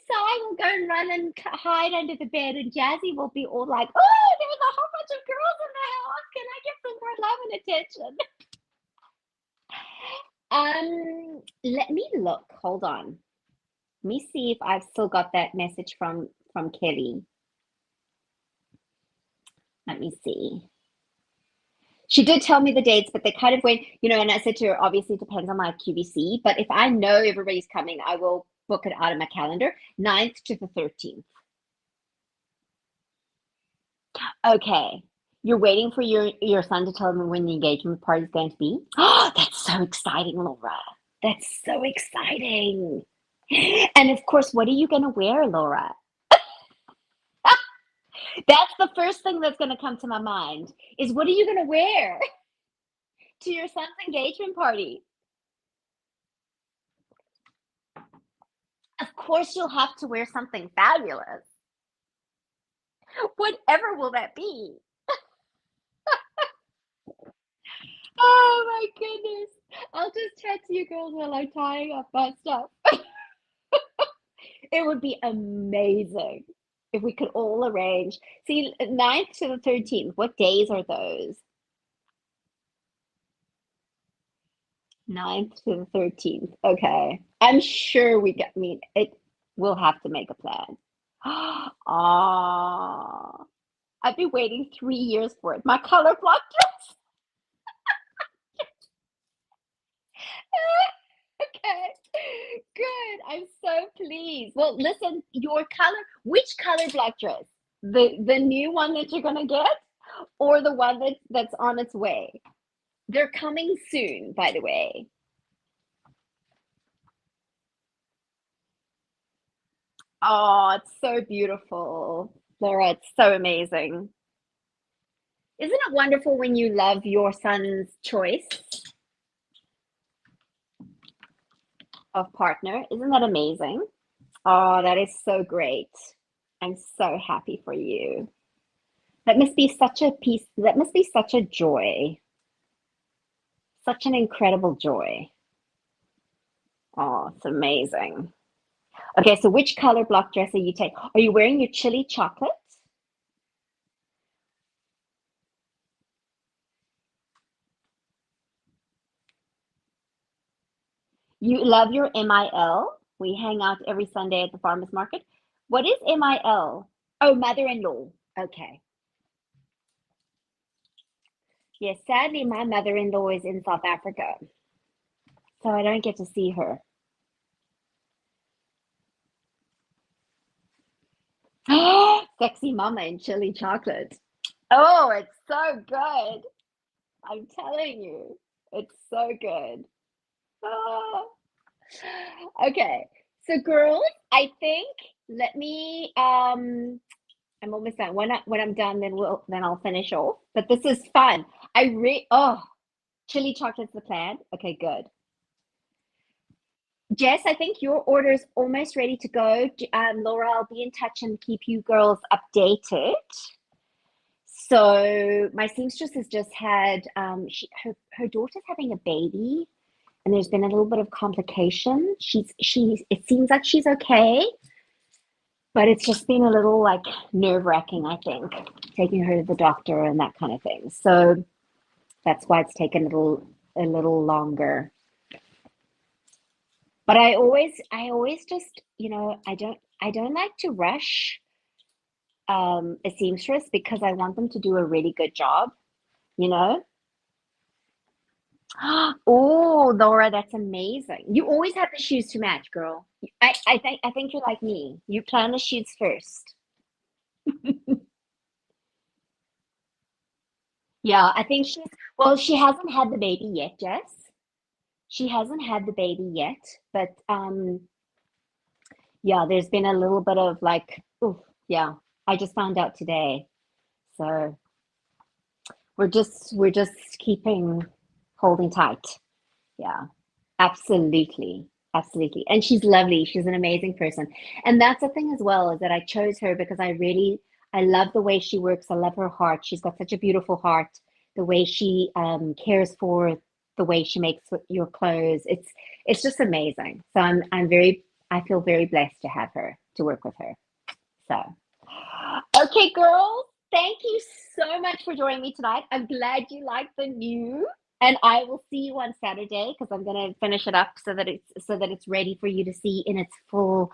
A: So I will go and run and hide under the bed, and Jazzy will be all like, "Oh, there's a whole bunch of girls in the house. Can I get some more love and attention?" Let me look. Hold on. Let me see if I've still got that message from Kelly. Let me see. She did tell me the dates, but they kind of went, and I said to her, obviously it depends on my QVC, but if I know everybody's coming, I will book it out of my calendar, 9th to the 13th. Okay. You're waiting for your son to tell me when the engagement party is going to be? Oh, that's so exciting, Laura. That's so exciting. And of course, what are you going to wear, Laura? That's the first thing that's going to come to my mind is what are you going to wear to your son's engagement party? Of course, you'll have to wear something fabulous. Whatever will that be? Oh my goodness. I'll just chat to you girls while I'm tying up my stuff. It would be amazing if we could all arrange. See, 9th to the 13th, what days are those? 9th to the 13th. Okay. I'm sure it. We'll have to make a plan. Ah, I've been waiting 3 years for it. My color block dress. Okay. Good. I'm so pleased. Well, listen, which color block dress? The new one that you're gonna get, or the one that's on its way? They're coming soon, by the way. Oh, it's so beautiful. Laura, it's so amazing. Isn't it wonderful when you love your son's choice of partner? Isn't that amazing? Oh, that is so great. I'm so happy for you. That must be such a piece, that must be such a joy, such an incredible joy. Oh, it's amazing. Okay, so which color block dress are you taking? Are you wearing your chili chocolate? You love your MIL? We hang out every Sunday at the farmers market. What is MIL? Oh, mother-in-law. Okay. Yes, sadly, my mother-in-law is in South Africa, so I don't get to see her. Sexy mama and chili chocolate. Oh, it's so good. I'm telling you, it's so good. Ah. Okay, so girls, I think let me I'm almost done. When I'm done, then I'll finish off. But this is fun. Chili chocolate's the plan. Okay, good. Jess, I think your order is almost ready to go. Laura, I'll be in touch and keep you girls updated. So my seamstress has just had her daughter's having a baby, and there's been a little bit of complication. She's it seems like she's okay, but it's just been a little like nerve-wracking, I think, taking her to the doctor and that kind of thing. So that's why it's taken a little longer. But I always just, I don't like to rush a seamstress because I want them to do a really good job, you know? Oh, Laura, that's amazing. You always have the shoes to match, girl. I think you're like me. You plan the shoots first. Yeah, I think well, she hasn't had the baby yet, Jess. She hasn't had the baby yet, but yeah, there's been a little bit of like, oof, yeah. I just found out today. So we're just keeping holding tight. Yeah. Absolutely. Absolutely. And she's lovely. She's an amazing person. And that's the thing as well, is that I chose her because I love the way she works. I love her heart. She's got such a beautiful heart. The way she cares for the way she makes your clothes. It's just amazing. So I feel very blessed to have her, to work with her. So, okay, girls, thank you so much for joining me tonight. I'm glad you liked the new, and I will see you on Saturday because I'm gonna finish it up so that it's ready for you to see in its full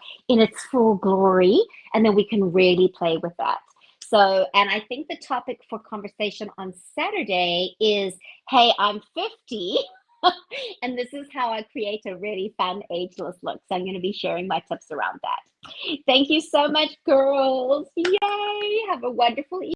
A: glory, and then we can really play with that. So, and I think the topic for conversation on Saturday is, hey, I'm 50. And this is how I create a really fun ageless look. So I'm going to be sharing my tips around that. Thank you so much, girls. Yay. Have a wonderful evening.